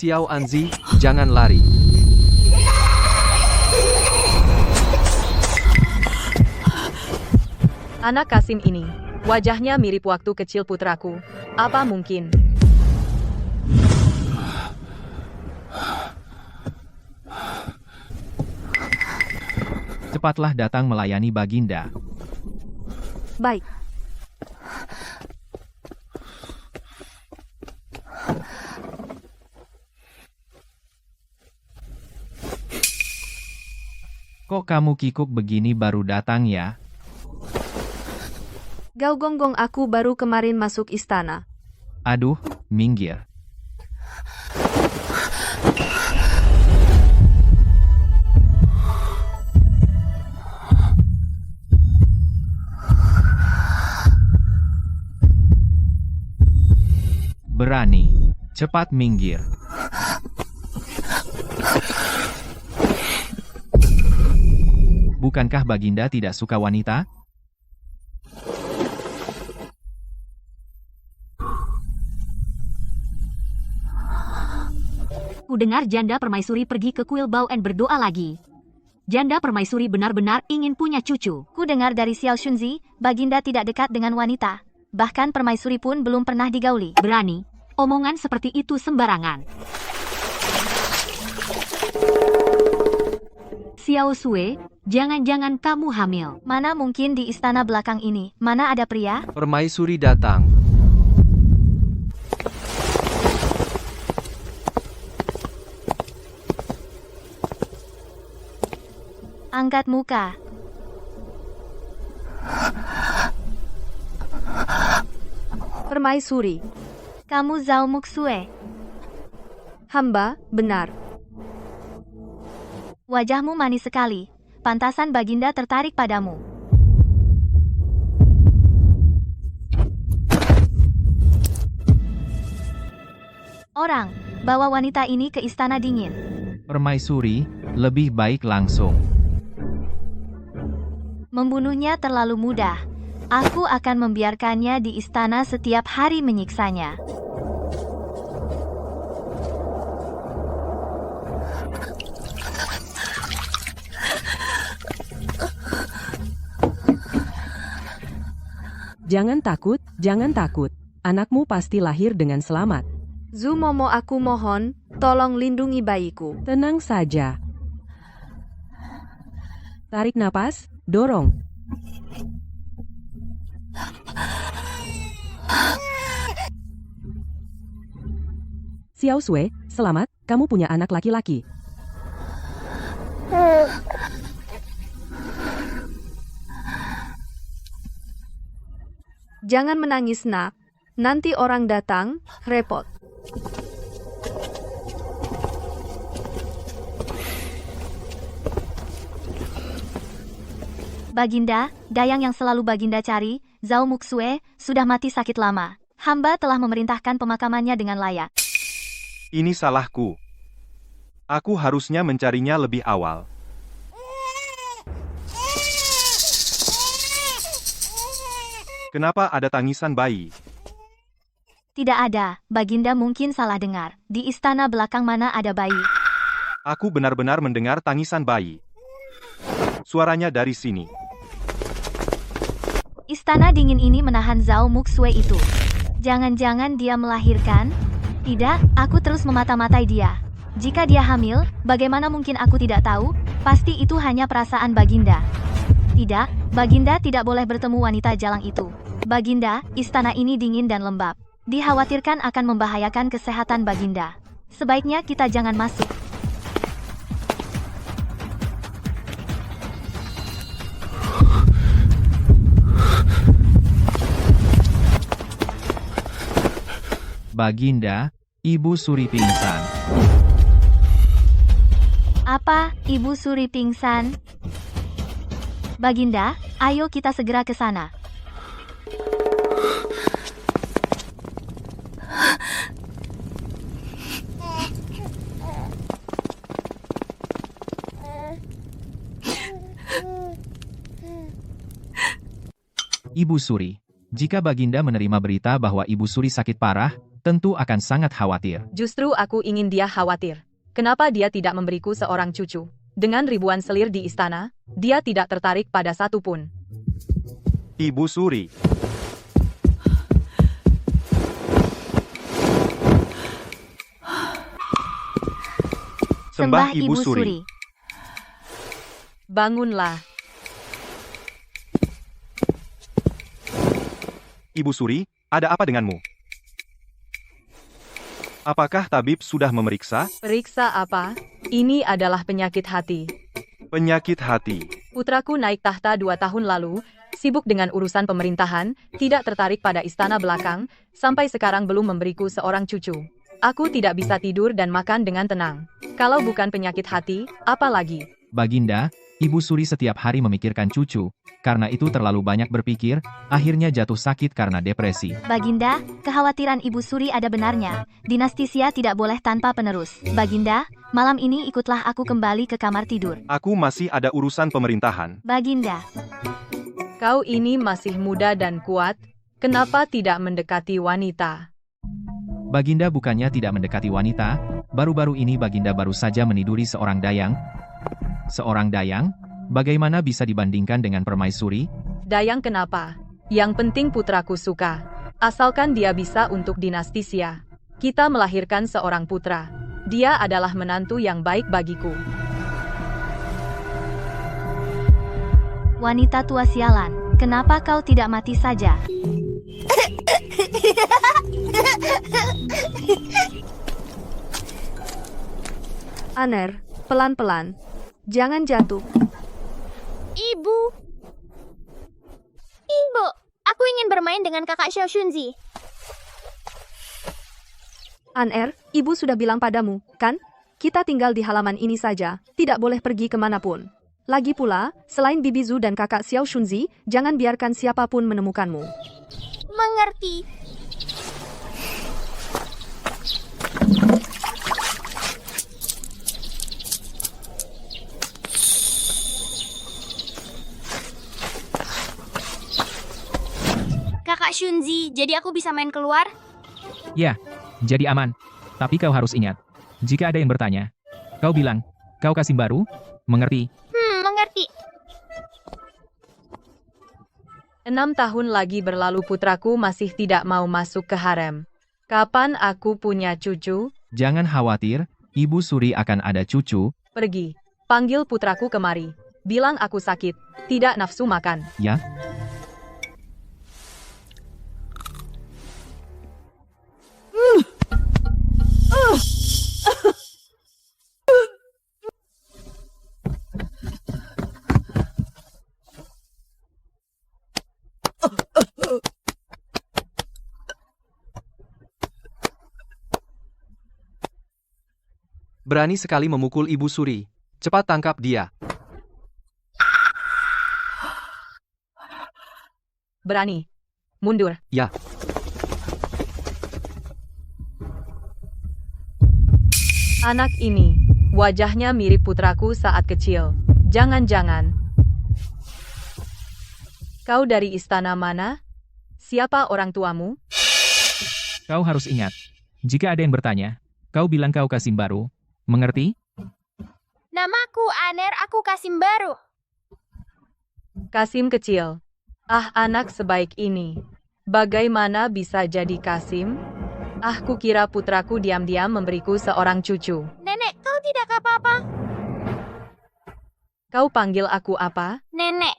Xiao Anzi, jangan lari. Anak Kasim ini, wajahnya mirip waktu kecil putraku. Apa mungkin? Cepatlah datang melayani Baginda. Baik. Kok kamu kikuk begini baru datang ya? Gau gonggong, aku baru kemarin masuk istana. Aduh, minggir. Berani. Cepat minggir. Bukankah Baginda tidak suka wanita? Kudengar janda permaisuri pergi ke kuil Bau and berdoa lagi. Janda permaisuri benar-benar ingin punya cucu. Kudengar dari Xiao Shunzi, Baginda tidak dekat dengan wanita. Bahkan permaisuri pun belum pernah digauli. Berani. Omongan seperti itu sembarangan. Xiao Sue, jangan-jangan kamu hamil. Mana mungkin di istana belakang ini? Mana ada pria? Permaisuri datang. Angkat muka. Permaisuri, Kamu Zhao Muxue. hamba, benar. Wajahmu manis sekali. Pantasan Baginda tertarik padamu. Orang, bawa wanita ini ke istana dingin. Permaisuri, lebih baik langsung. Membunuhnya terlalu mudah. Aku akan membiarkannya di istana setiap hari menyiksanya. Jangan takut, jangan takut. Anakmu pasti lahir dengan selamat. Zumomo, aku mohon, tolong lindungi bayiku. Tenang saja. Tarik napas, dorong. Xiao Sue, selamat, kamu punya anak laki-laki. Jangan menangis, nak. Nanti orang datang, repot. Baginda, dayang yang selalu Baginda cari, Zhao Muxue, sudah mati sakit lama. Hamba telah memerintahkan pemakamannya dengan layak. Ini salahku. Aku harusnya mencarinya lebih awal. Kenapa ada tangisan bayi? Tidak ada, Baginda mungkin salah dengar. Di istana belakang mana ada bayi? Aku benar-benar mendengar tangisan bayi. Suaranya dari sini. Istana dingin ini menahan Zhao Muxue itu. Jangan-jangan dia melahirkan? Tidak, aku terus memata-matai dia. Jika dia hamil, bagaimana mungkin aku tidak tahu? Pasti itu hanya perasaan Baginda. Tidak, Baginda tidak boleh bertemu wanita jalang itu. Baginda, istana ini dingin dan lembab. Dikhawatirkan akan membahayakan kesehatan Baginda. Sebaiknya kita jangan masuk. Baginda, Ibu Suri pingsan. Apa, Ibu Suri pingsan? Baginda, ayo kita segera ke sana. Ibu Suri, jika Baginda menerima berita bahwa Ibu Suri sakit parah, tentu akan sangat khawatir. Justru aku ingin dia khawatir. Kenapa dia tidak memberiku seorang cucu? Dengan ribuan selir di istana, dia tidak tertarik pada satu pun. Ibu Suri. Sembah Ibu Suri. Bangunlah. Ibu Suri, ada apa denganmu? Apakah tabib sudah memeriksa? Periksa apa? Ini adalah penyakit hati. Penyakit hati. Putraku naik tahta 2 tahun lalu, sibuk dengan urusan pemerintahan, tidak tertarik pada istana belakang, sampai sekarang belum memberiku seorang cucu. Aku tidak bisa tidur dan makan dengan tenang. Kalau bukan penyakit hati, apa lagi? Baginda, Ibu Suri setiap hari memikirkan cucu. Karena itu terlalu banyak berpikir, akhirnya jatuh sakit karena depresi. Baginda, kekhawatiran Ibu Suri ada benarnya. Dinasti Xia tidak boleh tanpa penerus. Baginda, malam ini ikutlah aku kembali ke kamar tidur. Aku masih ada urusan pemerintahan. Baginda, Kau ini masih muda dan kuat, kenapa tidak mendekati wanita? Baginda bukannya tidak mendekati wanita, baru-baru ini Baginda baru saja meniduri seorang dayang. Seorang dayang? Bagaimana bisa dibandingkan dengan permaisuri? Dayang kenapa? Yang penting putraku suka. Asalkan dia bisa untuk dinasti Xia. Kita melahirkan seorang putra. Dia adalah menantu yang baik bagiku. wanita tua sialan, kenapa kau tidak mati saja? Aner, pelan-pelan. Jangan jatuh. Ibu. Ibu, aku ingin bermain dengan kakak Xiao Shunzi. Aner, ibu sudah bilang padamu, kan? Kita tinggal di halaman ini saja, tidak boleh pergi kemanapun. Lagi pula, selain Bibi Zhu dan kakak Xiao Shunzi, jangan biarkan siapapun menemukanmu. Mengerti. Kakak Shunzi, jadi aku bisa main keluar? Ya, jadi aman. Tapi kau harus ingat, jika ada yang bertanya, kau bilang, kau Kasim baru, mengerti? Mengerti. 6 tahun lagi berlalu putraku masih tidak mau masuk ke harem. Kapan aku punya cucu? Jangan khawatir, Ibu Suri akan ada cucu. Pergi, panggil putraku kemari. Bilang aku sakit, tidak nafsu makan. Ya? Berani sekali memukul Ibu Suri. Cepat tangkap dia. Berani. Mundur. Ya. Anak ini, wajahnya mirip putraku saat kecil. Jangan-jangan. Kau dari istana mana? Siapa orang tuamu? Kau harus ingat, jika ada yang bertanya, kau bilang kau Kasim baru, mengerti? Namaku Aner, aku Kasim baru. Kasim kecil. Ah, anak sebaik ini. Bagaimana bisa jadi Kasim? Ah, kukira putraku diam-diam memberiku seorang cucu. Nenek, kau tidak apa-apa? Kau panggil aku apa? Nenek.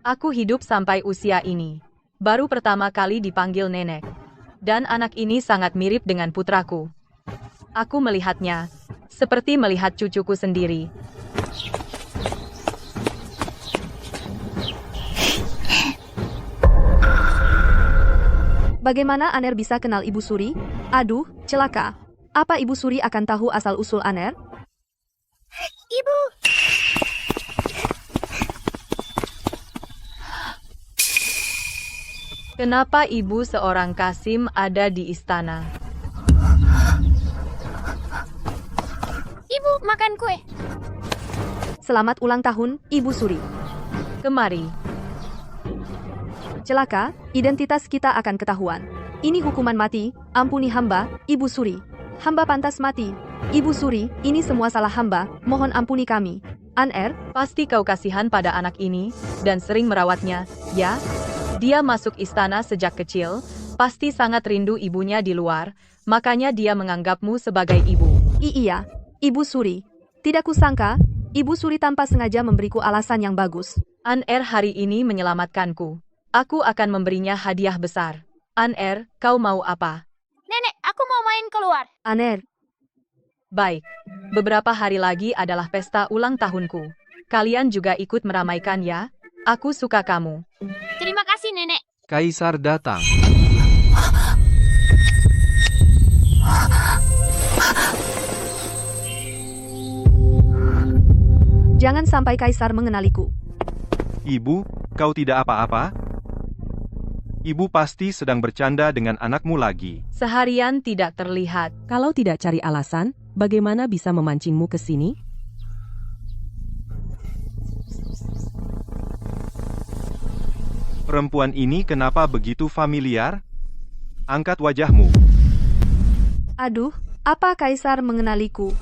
Aku hidup sampai usia ini. Baru pertama kali dipanggil nenek. Dan anak ini sangat mirip dengan putraku. Aku melihatnya, seperti melihat cucuku sendiri. Bagaimana Aner bisa kenal Ibu Suri? Aduh, celaka. Apa Ibu Suri akan tahu asal-usul Aner? Ibu. Kenapa ibu seorang Kasim ada di istana? Ibu, makan kue. Selamat ulang tahun, Ibu Suri. Kemari. Celaka, identitas kita akan ketahuan. ini hukuman mati, ampuni hamba, Ibu Suri. Hamba pantas mati. Ibu Suri, ini semua salah hamba, mohon ampuni kami. An-er, Pasti kau kasihan pada anak ini, dan sering merawatnya, ya? Dia masuk istana sejak kecil, pasti sangat rindu ibunya di luar, makanya dia menganggapmu sebagai ibu. iya, Ibu Suri. Tidak kusangka, Ibu Suri tanpa sengaja memberiku alasan yang bagus. An-er hari ini menyelamatkanku. Aku akan memberinya hadiah besar. An-er, kau mau apa? Nenek, aku mau main keluar. An-er, Baik, beberapa hari lagi adalah pesta ulang tahunku. Kalian juga ikut meramaikan ya? Aku suka kamu. Terima kasih, Nenek. Kaisar datang. jangan sampai Kaisar mengenaliku. Ibu, kau tidak apa-apa? Ibu pasti sedang bercanda dengan anakmu lagi. Seharian tidak terlihat. Kalau tidak cari alasan, bagaimana bisa memancingmu ke sini? Perempuan ini kenapa begitu familiar? Angkat wajahmu. Aduh, apa Kaisar mengenaliku?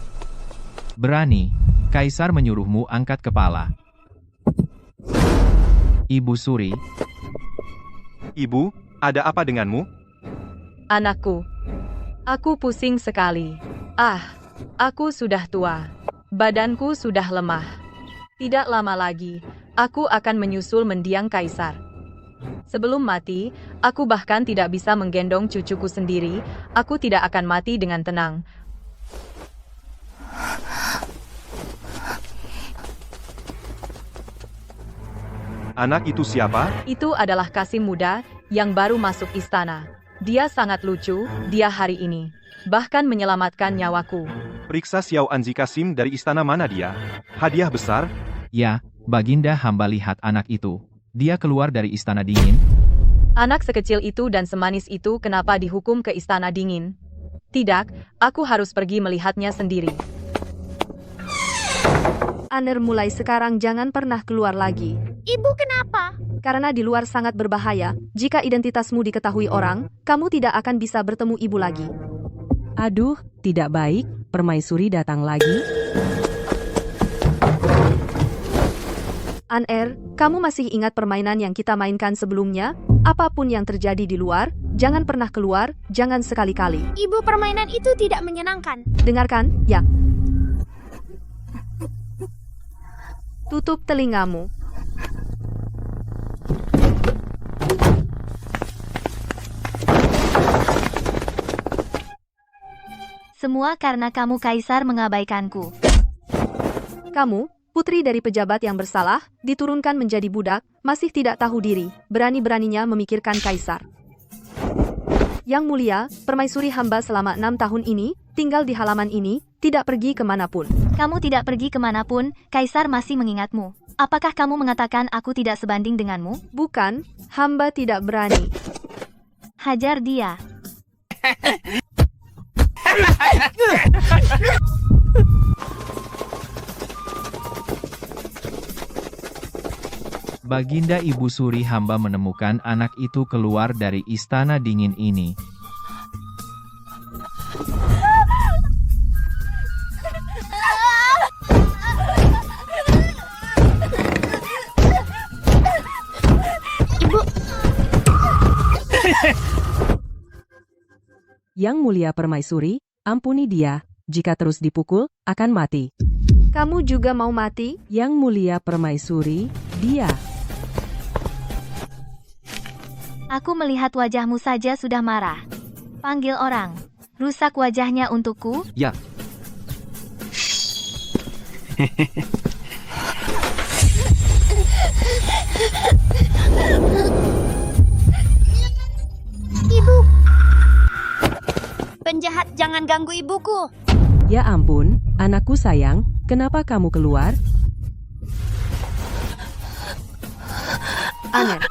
Berani. Kaisar menyuruhmu angkat kepala. Ibu Suri, Ibu, ada apa denganmu? Anakku. Aku pusing sekali. Aku sudah tua. Badanku sudah lemah. Tidak lama lagi, aku akan menyusul mendiang Kaisar. Sebelum mati, aku bahkan tidak bisa menggendong cucuku sendiri. Aku tidak akan mati dengan tenang. Anak itu siapa? Itu adalah Kasim muda yang baru masuk istana. Dia sangat lucu, dia hari ini. Bahkan menyelamatkan nyawaku. Periksa Xiao Anzi Kasim dari istana mana dia? Hadiah besar? ya, Baginda hamba lihat anak itu. Dia keluar dari istana dingin. Anak sekecil itu dan semanis itu kenapa dihukum ke istana dingin? Tidak, aku harus pergi melihatnya sendiri. An-er, mulai sekarang jangan pernah keluar lagi. Ibu kenapa? Karena di luar sangat berbahaya, jika identitasmu diketahui orang, kamu tidak akan bisa bertemu ibu lagi. Aduh, tidak baik, permaisuri datang lagi. An-er, kamu masih ingat permainan yang kita mainkan sebelumnya? Apapun yang terjadi di luar, jangan pernah keluar, jangan sekali-kali. Ibu, permainan itu tidak menyenangkan. Dengarkan, ya. Tutup telingamu. Semua karena kamu Kaisar mengabaikanku. Kamu, putri dari pejabat yang bersalah, diturunkan menjadi budak, masih tidak tahu diri, berani-beraninya memikirkan Kaisar. Yang mulia, permaisuri hamba selama 6 tahun ini, tinggal di halaman ini, tidak pergi kemanapun. Kamu tidak pergi kemanapun, Kaisar masih mengingatmu. Apakah kamu mengatakan aku tidak sebanding denganmu? Bukan, hamba tidak berani. Hajar dia. Baginda Ibu Suri hamba menemukan anak itu keluar dari istana dingin ini. Yang mulia permaisuri, ampuni dia, jika terus dipukul, akan mati. Kamu juga mau mati? Yang mulia permaisuri, dia. Aku melihat wajahmu saja sudah marah. Panggil orang. Rusak wajahnya untukku. Ya. Ibu. Penjahat, jangan ganggu ibuku. Ya ampun, anakku sayang, kenapa kamu keluar? An-er.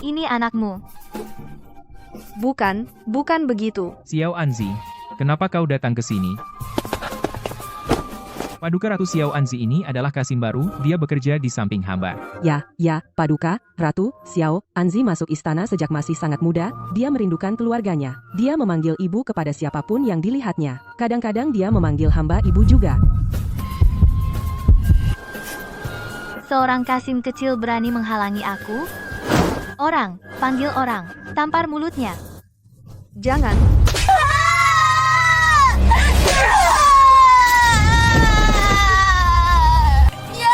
Ini anakmu. Bukan begitu. Xiao Anzi, kenapa kau datang ke sini? Paduka Ratu Xiao Anzi ini adalah Kasim baru, dia bekerja di samping hamba. Ya, Paduka, Ratu, Xiao, Anzi masuk istana sejak masih sangat muda, dia merindukan keluarganya. Dia memanggil ibu kepada siapapun yang dilihatnya. Kadang-kadang dia memanggil hamba ibu juga. Seorang Kasim kecil berani menghalangi aku? Orang, panggil orang, tampar mulutnya. Jangan.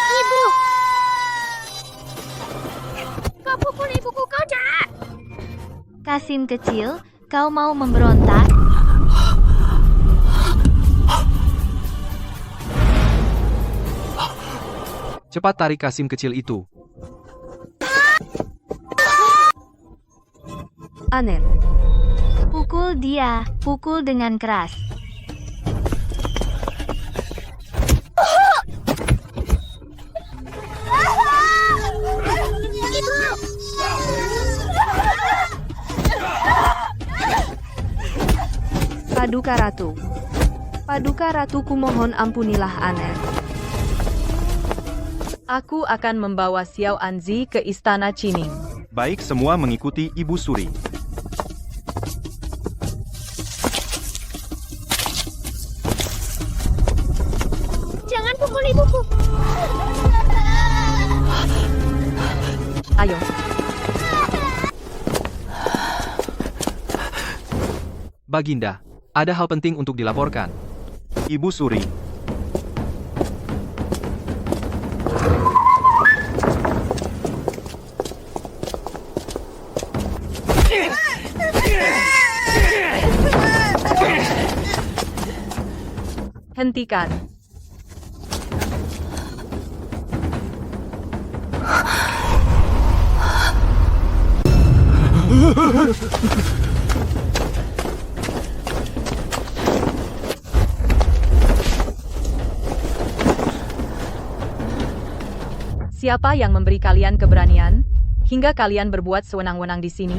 Ibu! Kau pukul ibuku, kau jahat! Kasim kecil, kau mau memberontak? Cepat tarik Kasim kecil itu. Aner. Pukul dia, pukul dengan keras. Paduka Ratu. Paduka Ratu, kumohon ampunilah Aner. Aku akan membawa Xiao Anzi ke istana Qining. Baik, semua mengikuti Ibu Suri. Jangan pukul ibuku! Ayo. Baginda, ada hal penting untuk dilaporkan. Ibu Suri. Hentikan. Siapa yang memberi kalian keberanian, hingga kalian berbuat sewenang-wenang di sini?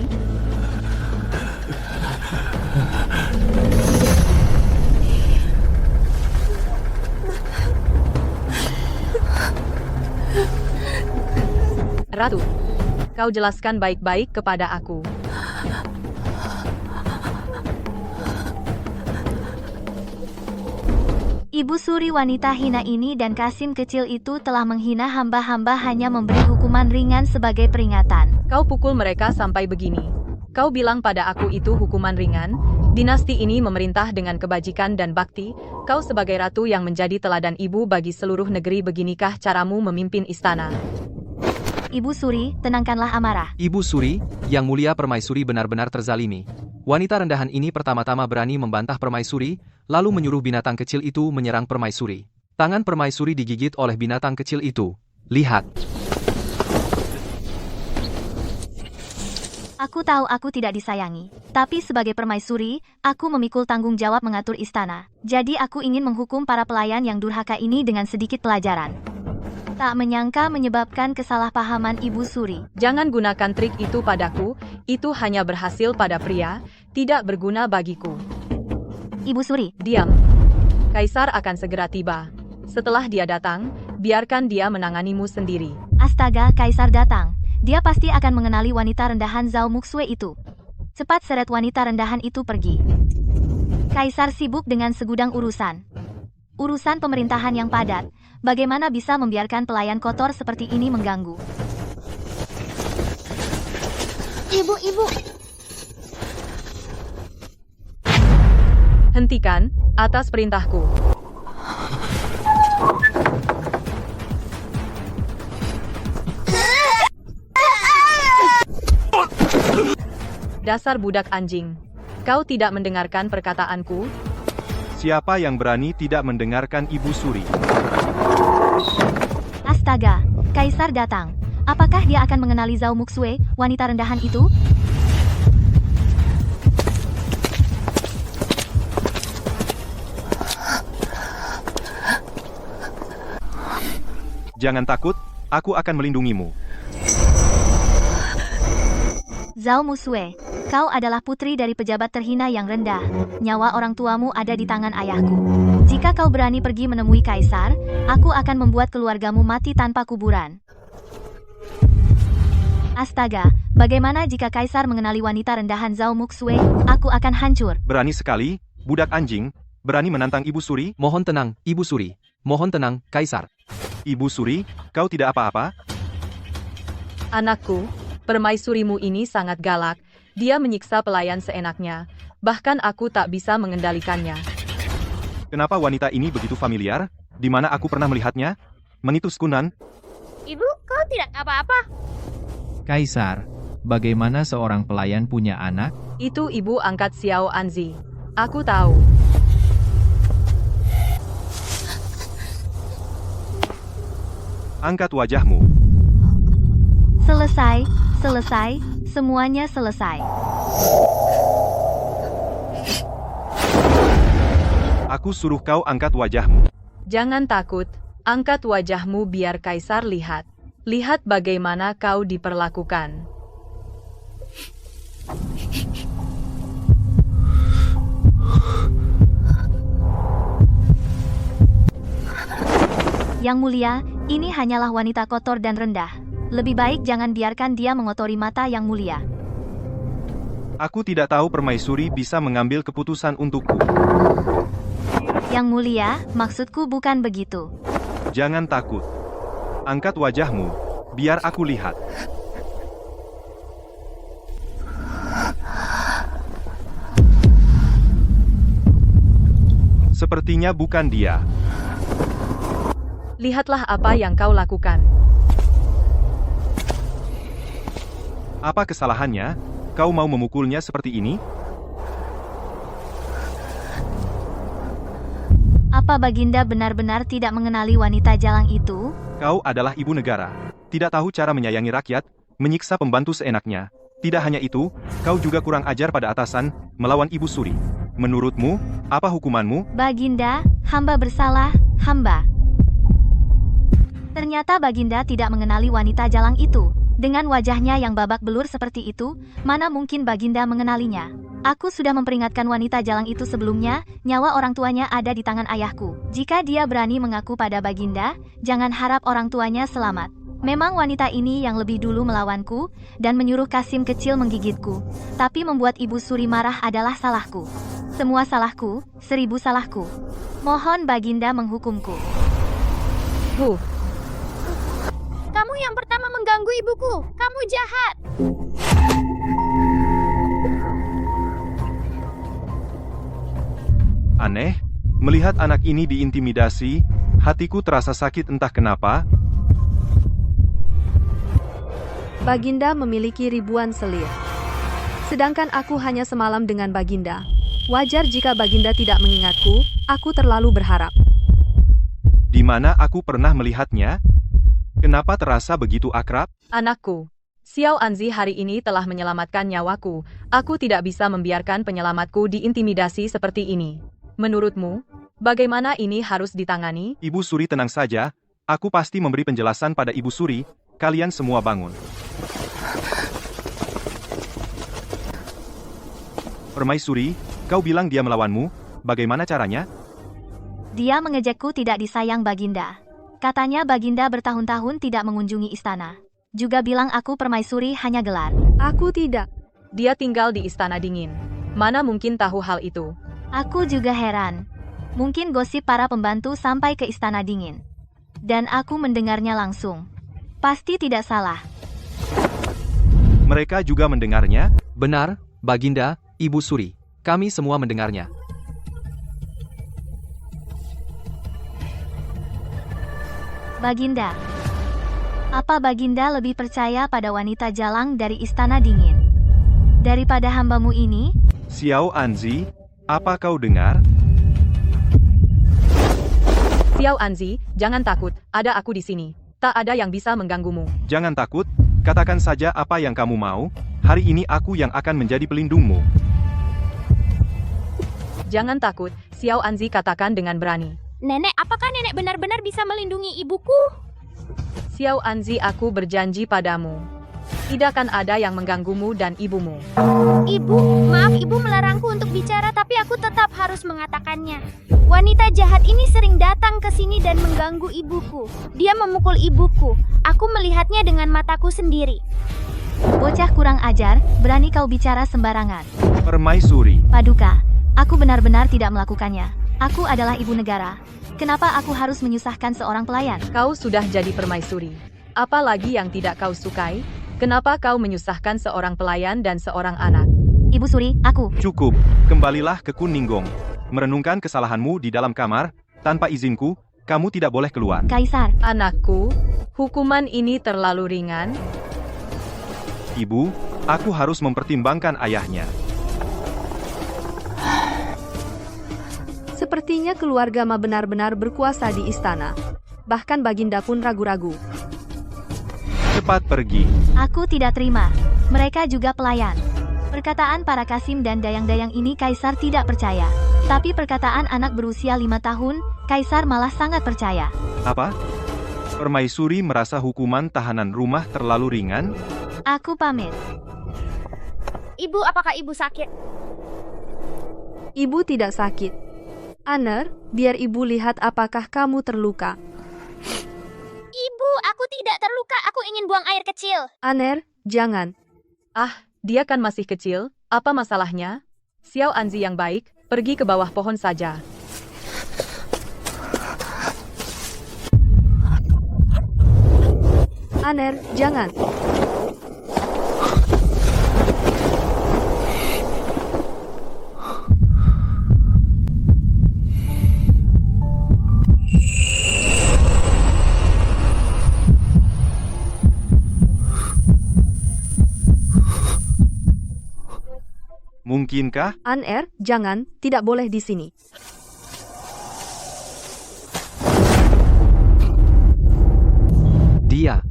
Ratu, kau jelaskan baik-baik kepada aku. Ibu Suri, wanita hina ini dan Kasim kecil itu telah menghina hamba-hamba, hanya memberi hukuman ringan sebagai peringatan. Kau pukul mereka sampai begini. Kau bilang pada aku itu hukuman ringan? Dinasti ini memerintah dengan kebajikan dan bakti. Kau sebagai ratu yang menjadi teladan ibu bagi seluruh negeri, beginikah caramu memimpin istana? Ibu Suri, tenangkanlah amarah. Ibu Suri, Yang Mulia Permaisuri benar-benar terzalimi. Wanita rendahan ini pertama-tama berani membantah Permaisuri, lalu menyuruh binatang kecil itu menyerang Permaisuri. Tangan Permaisuri digigit oleh binatang kecil itu. Lihat. Aku tahu aku tidak disayangi, tapi sebagai permaisuri, aku memikul tanggung jawab mengatur istana. Jadi aku ingin menghukum para pelayan yang durhaka ini dengan sedikit pelajaran. Tak menyangka menyebabkan kesalahpahaman Ibu Suri. Jangan gunakan trik itu padaku, itu hanya berhasil pada pria, tidak berguna bagiku. Ibu Suri, Diam. Kaisar akan segera tiba. Setelah dia datang, biarkan dia menanganimu sendiri. astaga, Kaisar datang. Dia pasti akan mengenali wanita rendahan Zhao Muxue itu. Cepat seret wanita rendahan itu pergi. Kaisar sibuk dengan segudang urusan. Urusan pemerintahan yang padat. Bagaimana bisa membiarkan pelayan kotor seperti ini mengganggu? Ibu. Hentikan, atas perintahku. Dasar budak anjing. Kau tidak mendengarkan perkataanku? Siapa yang berani tidak mendengarkan Ibu Suri? Astaga, Kaisar datang. Apakah dia akan mengenali Zhao Muxue, wanita rendahan itu? Jangan takut, aku akan melindungimu. Zhao Muxue, Kau adalah putri dari pejabat terhina yang rendah. Nyawa orang tuamu ada di tangan ayahku. Jika kau berani pergi menemui kaisar, aku akan membuat keluargamu mati tanpa kuburan. Astaga, bagaimana jika kaisar mengenali wanita rendahan Zhao Muxue? Aku akan hancur. Berani sekali, budak anjing, berani menantang Ibu Suri? Mohon tenang, Ibu Suri. Mohon tenang, Kaisar. Ibu Suri, kau tidak apa-apa? Anakku, permaisurimu ini sangat galak. Dia menyiksa pelayan seenaknya. Bahkan aku tak bisa mengendalikannya. Kenapa wanita ini begitu familiar? Di mana aku pernah melihatnya? Menitus Kunan? Ibu, kau tidak apa-apa. Kaisar, bagaimana seorang pelayan punya anak? Itu ibu angkat Xiao Anzi. Aku tahu. Angkat wajahmu. Selesai, selesai, semuanya selesai. Aku suruh kau angkat wajahmu. Jangan takut. Angkat wajahmu biar kaisar lihat. Lihat bagaimana kau diperlakukan. Yang mulia, ini hanyalah wanita kotor dan rendah. Lebih baik jangan biarkan dia mengotori mata yang mulia. Aku tidak tahu permaisuri bisa mengambil keputusan untukku. Yang mulia, maksudku bukan begitu. Jangan takut. Angkat wajahmu, biar aku lihat. Sepertinya bukan dia. Lihatlah apa yang kau lakukan. Apa kesalahannya? Kau mau memukulnya seperti ini? Apa Baginda benar-benar tidak mengenali wanita jalang itu? Kau adalah ibu negara. Tidak tahu cara menyayangi rakyat, menyiksa pembantu seenaknya. Tidak hanya itu, kau juga kurang ajar pada atasan, melawan Ibu Suri. Menurutmu, apa hukumanmu? Baginda, hamba bersalah, hamba. Ternyata Baginda tidak mengenali wanita jalang itu. Dengan wajahnya yang babak belur seperti itu, mana mungkin Baginda mengenalinya? Aku sudah memperingatkan wanita jalang itu sebelumnya, nyawa orang tuanya ada di tangan ayahku. Jika dia berani mengaku pada Baginda, jangan harap orang tuanya selamat. Memang wanita ini yang lebih dulu melawanku, dan menyuruh Kasim kecil menggigitku. Tapi membuat Ibu Suri marah adalah salahku. Semua salahku, 1000 salahku. Mohon Baginda menghukumku. Kamu yang pertama mengganggu ibuku. Kamu jahat. Aneh, melihat anak ini diintimidasi, hatiku terasa sakit entah kenapa. Baginda memiliki ribuan selir. Sedangkan aku hanya semalam dengan Baginda. Wajar jika Baginda tidak mengingatku, aku terlalu berharap. Di mana aku pernah melihatnya? Kenapa terasa begitu akrab? Anakku, Xiao Anzi hari ini telah menyelamatkan nyawaku. Aku tidak bisa membiarkan penyelamatku diintimidasi seperti ini. Menurutmu, bagaimana ini harus ditangani? Ibu Suri tenang saja, aku pasti memberi penjelasan pada Ibu Suri, kalian semua bangun. Permaisuri, kau bilang dia melawanmu, bagaimana caranya? Dia mengejekku tidak disayang Baginda. Katanya Baginda bertahun-tahun tidak mengunjungi istana. Juga bilang aku permaisuri hanya gelar. Aku tidak. Dia tinggal di istana dingin. Mana mungkin tahu hal itu? Aku juga heran. Mungkin gosip para pembantu sampai ke istana dingin. Dan aku mendengarnya langsung. Pasti tidak salah. Mereka juga mendengarnya? Benar, Baginda, Ibu Suri. Kami semua mendengarnya. Baginda. Apa Baginda lebih percaya pada wanita jalang dari istana dingin daripada hambamu ini? Xiao Anzi, apa kau dengar? Xiao Anzi, jangan takut, ada aku di sini. Tak ada yang bisa mengganggumu. Jangan takut, katakan saja apa yang kamu mau. Hari ini aku yang akan menjadi pelindungmu. Jangan takut, Xiao Anzi katakan dengan berani. Nenek, apakah nenek benar-benar bisa melindungi ibuku? Xiao Anzi, aku berjanji padamu. Tidak akan ada yang mengganggumu dan ibumu. Ibu, maaf ibu melarangku untuk bicara tapi aku tetap harus mengatakannya. Wanita jahat ini sering datang ke sini dan mengganggu ibuku. Dia memukul ibuku. Aku melihatnya dengan mataku sendiri. Bocah kurang ajar, berani kau bicara sembarangan. Permaisuri, Paduka, aku benar-benar tidak melakukannya. Aku adalah ibu negara. Kenapa aku harus menyusahkan seorang pelayan? Kau sudah jadi permaisuri. Apalagi yang tidak kau sukai? Kenapa kau menyusahkan seorang pelayan dan seorang anak? Ibu Suri, aku. cukup. Kembalilah ke Kuninggong. Merenungkan kesalahanmu di dalam kamar, tanpa izinku, kamu tidak boleh keluar. Kaisar, Anakku, hukuman ini terlalu ringan. Ibu, aku harus mempertimbangkan ayahnya. Sepertinya keluarga Ma benar-benar berkuasa di istana. Bahkan Baginda pun ragu-ragu. Cepat pergi. aku tidak terima. Mereka juga pelayan. Perkataan para Kasim dan dayang-dayang ini Kaisar tidak percaya. Tapi perkataan anak berusia 5 tahun, Kaisar malah sangat percaya. Apa? Permaisuri merasa hukuman tahanan rumah terlalu ringan? Aku pamit. Ibu, apakah ibu sakit? Ibu tidak sakit. Aner, biar ibu lihat apakah kamu terluka. Ibu, aku tidak terluka. Aku ingin buang air kecil. Aner, jangan. Ah, dia kan masih kecil. Apa masalahnya? Xiao Anzi yang baik, pergi ke bawah pohon saja. Aner, jangan. Mungkinkah? Aner, jangan, tidak boleh di sini. Dia.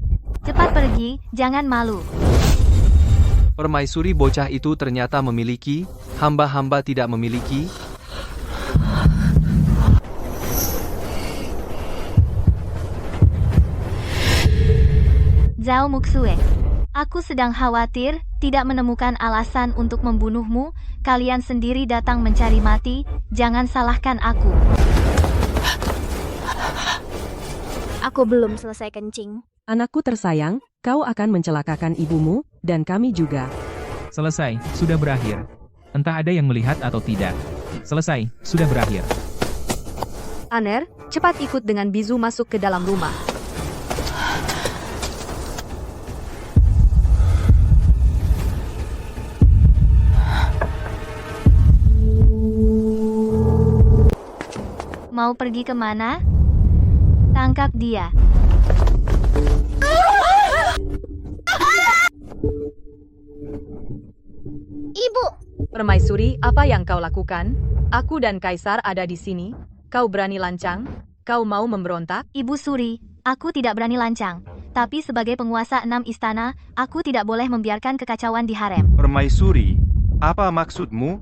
Cepat pergi, jangan malu. Permaisuri bocah itu ternyata memiliki, hamba-hamba tidak memiliki. Zhao Muxue. Aku sedang khawatir, tidak menemukan alasan untuk membunuhmu. Kalian sendiri datang mencari mati, jangan salahkan aku. Aku belum selesai kencing. Anakku tersayang, kau akan mencelakakan ibumu, dan kami juga. Selesai, sudah berakhir. Entah ada yang melihat atau tidak. Selesai, sudah berakhir. Aner, cepat ikut dengan Bizu masuk ke dalam rumah. Mau pergi kemana? Tangkap dia. Ibu, Permaisuri, apa yang kau lakukan? Aku dan Kaisar ada di sini. Kau berani lancang? Kau mau memberontak? Ibu Suri, aku tidak berani lancang. Tapi sebagai penguasa 6 istana, aku tidak boleh membiarkan kekacauan di harem. Permaisuri, apa maksudmu?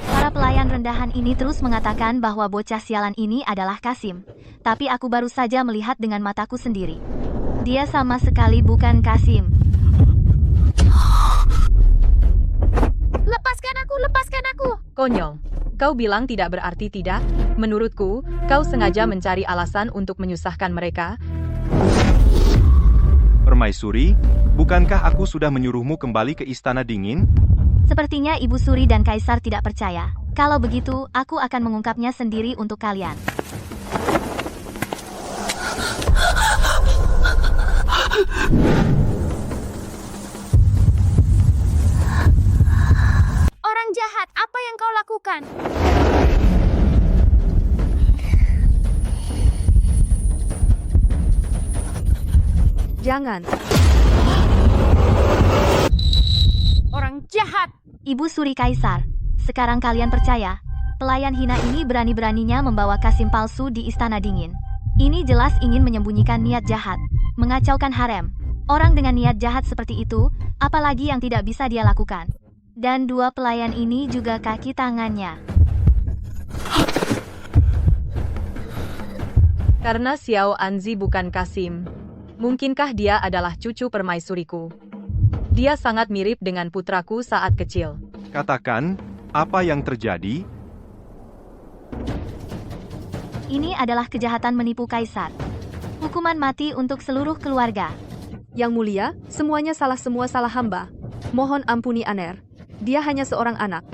Para pelayan rendahan ini terus mengatakan bahwa bocah sialan ini adalah Kasim. Tapi aku baru saja melihat dengan mataku sendiri. Dia sama sekali bukan Kasim. lepaskan aku. Konyol. Kau bilang tidak berarti tidak? Menurutku, kau sengaja mencari alasan untuk menyusahkan mereka. Permaisuri, bukankah aku sudah menyuruhmu kembali ke Istana Dingin? Sepertinya Ibu Suri dan Kaisar tidak percaya. Kalau begitu, aku akan mengungkapnya sendiri untuk kalian. Orang jahat, apa yang kau lakukan? Jangan. Orang jahat. Ibu Suri Kaisar, sekarang kalian percaya? Pelayan hina ini berani-beraninya membawa Kasim palsu di Istana Dingin. Ini jelas ingin menyembunyikan niat jahat, mengacaukan harem. Orang dengan niat jahat seperti itu, apalagi yang tidak bisa dia lakukan. Dan dua pelayan ini juga kaki tangannya. Karena Xiao Anzi bukan Kasim. Mungkinkah dia adalah cucu permaisuriku? Dia sangat mirip dengan putraku saat kecil. Katakan, apa yang terjadi? Ini adalah kejahatan menipu kaisar. Hukuman mati untuk seluruh keluarga. Yang mulia, semuanya semua salah hamba. Mohon ampuni Aner. Dia hanya seorang anak.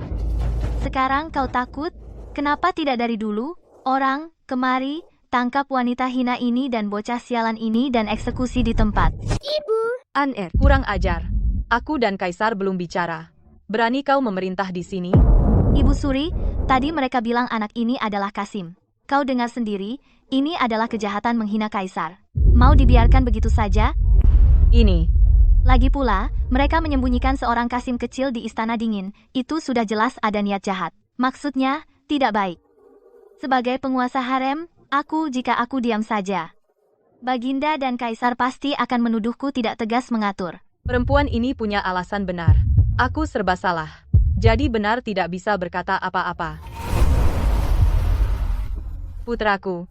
Sekarang kau takut? Kenapa tidak dari dulu? Orang, kemari, tangkap wanita hina ini dan bocah sialan ini dan eksekusi di tempat. Ibu, Aner, Kurang ajar. Aku dan Kaisar belum bicara. Berani kau memerintah di sini? Ibu Suri, tadi mereka bilang anak ini adalah Kasim. Kau dengar sendiri, ini adalah kejahatan menghina kaisar. Mau dibiarkan begitu saja? Ini. Lagi pula, mereka menyembunyikan seorang Kasim kecil di Istana Dingin. Itu sudah jelas ada niat jahat. Maksudnya, tidak baik. Sebagai penguasa harem, jika aku diam saja. Baginda dan kaisar pasti akan menuduhku tidak tegas mengatur. Perempuan ini punya alasan benar. Aku serba salah. Jadi benar tidak bisa berkata apa-apa. Putraku.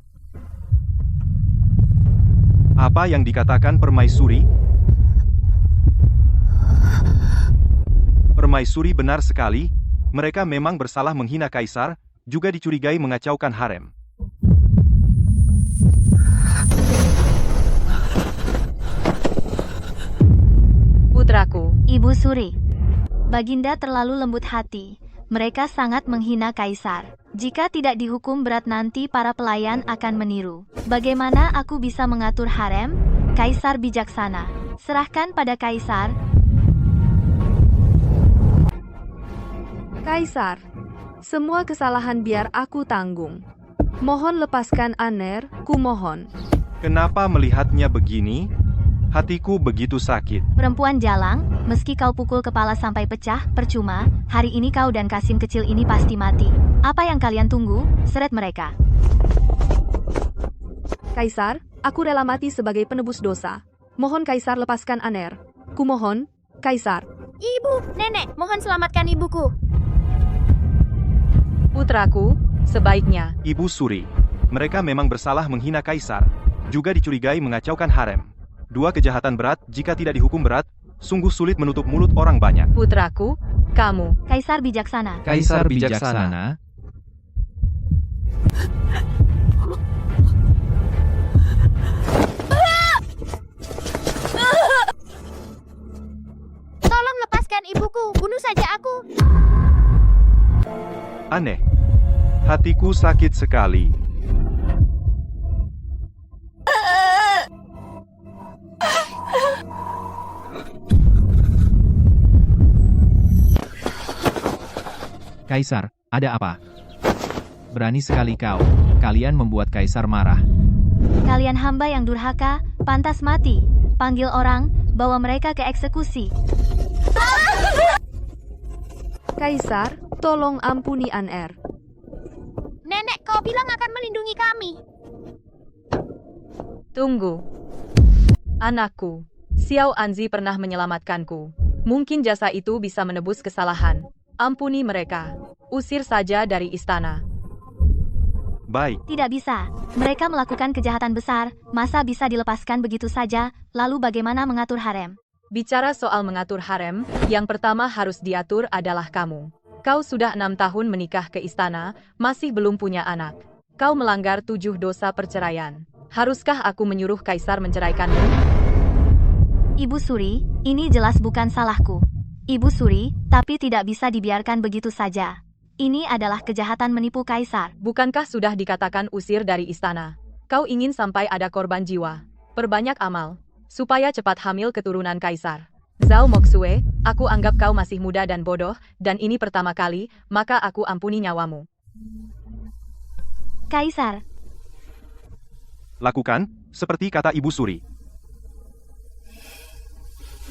Apa yang dikatakan permaisuri? Permaisuri benar sekali, mereka memang bersalah menghina kaisar, juga dicurigai mengacaukan harem. Putraku. Ibu Suri, Baginda terlalu lembut hati. Mereka sangat menghina kaisar. Jika tidak dihukum berat nanti para pelayan akan meniru. Bagaimana aku bisa mengatur harem? Kaisar bijaksana. Serahkan pada kaisar. Kaisar, semua kesalahan biar aku tanggung. Mohon lepaskan Aner, kumohon. Kenapa melihatnya begini? Hatiku begitu sakit. Perempuan jalang, meski kau pukul kepala sampai pecah, percuma. Hari ini kau dan Kasim kecil ini pasti mati. Apa yang kalian tunggu? Seret mereka. Kaisar, aku rela mati sebagai penebus dosa. Mohon Kaisar lepaskan Aner. Kumohon, Kaisar. ibu, nenek, mohon selamatkan ibuku. Putraku, sebaiknya. Ibu Suri, mereka memang bersalah menghina kaisar, juga dicurigai mengacaukan harem. Dua kejahatan berat, jika tidak dihukum berat, sungguh sulit menutup mulut orang banyak. Putraku, kamu. Kaisar bijaksana. Kaisar bijaksana. Tolong lepaskan ibuku, bunuh saja aku. Aneh. Hatiku sakit sekali. Kaisar, ada apa? Berani sekali kau. Kalian membuat kaisar marah. Kalian hamba yang durhaka, pantas mati. Panggil orang, bawa mereka ke eksekusi. Kaisar, tolong ampuni Aner. Nenek, kau bilang akan melindungi kami. Tunggu. Anakku, Xiao Anzi pernah menyelamatkanku. Mungkin jasa itu bisa menebus kesalahan. Ampuni mereka. Usir saja dari istana. Baik. Tidak bisa. Mereka melakukan kejahatan besar, masa bisa dilepaskan begitu saja, lalu bagaimana mengatur harem? Bicara soal mengatur harem, yang pertama harus diatur adalah kamu. Kau sudah 6 tahun menikah ke istana, masih belum punya anak. Kau melanggar 7 dosa perceraian. Haruskah aku menyuruh kaisar menceraikanmu? Ibu Suri, ini jelas bukan salahku. Ibu Suri, tapi tidak bisa dibiarkan begitu saja. Ini adalah kejahatan menipu kaisar. Bukankah sudah dikatakan usir dari istana? Kau ingin sampai ada korban jiwa. Perbanyak amal, supaya cepat hamil keturunan kaisar. Zhao Moxue, aku anggap kau masih muda dan bodoh, dan ini pertama kali, maka aku ampuni nyawamu. Kaisar, Lakukan, seperti kata Ibu Suri.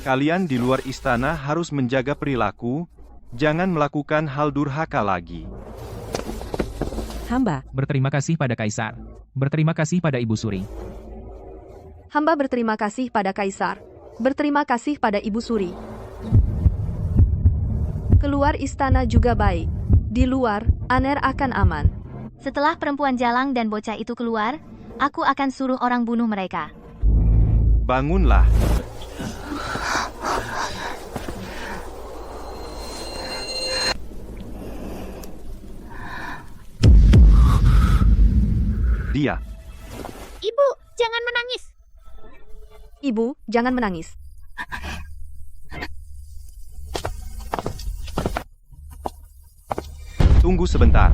Kalian di luar istana harus menjaga perilaku, jangan melakukan hal durhaka lagi. Hamba, Berterima kasih pada kaisar. Berterima kasih pada Ibu Suri. Hamba berterima kasih pada Kaisar. Berterima kasih pada Ibu Suri. Keluar istana juga baik. Di luar, Aner akan aman. setelah perempuan jalang dan bocah itu keluar, aku akan suruh orang bunuh mereka. Bangunlah. Dia. Ibu, jangan menangis. Ibu, jangan menangis. Tunggu sebentar.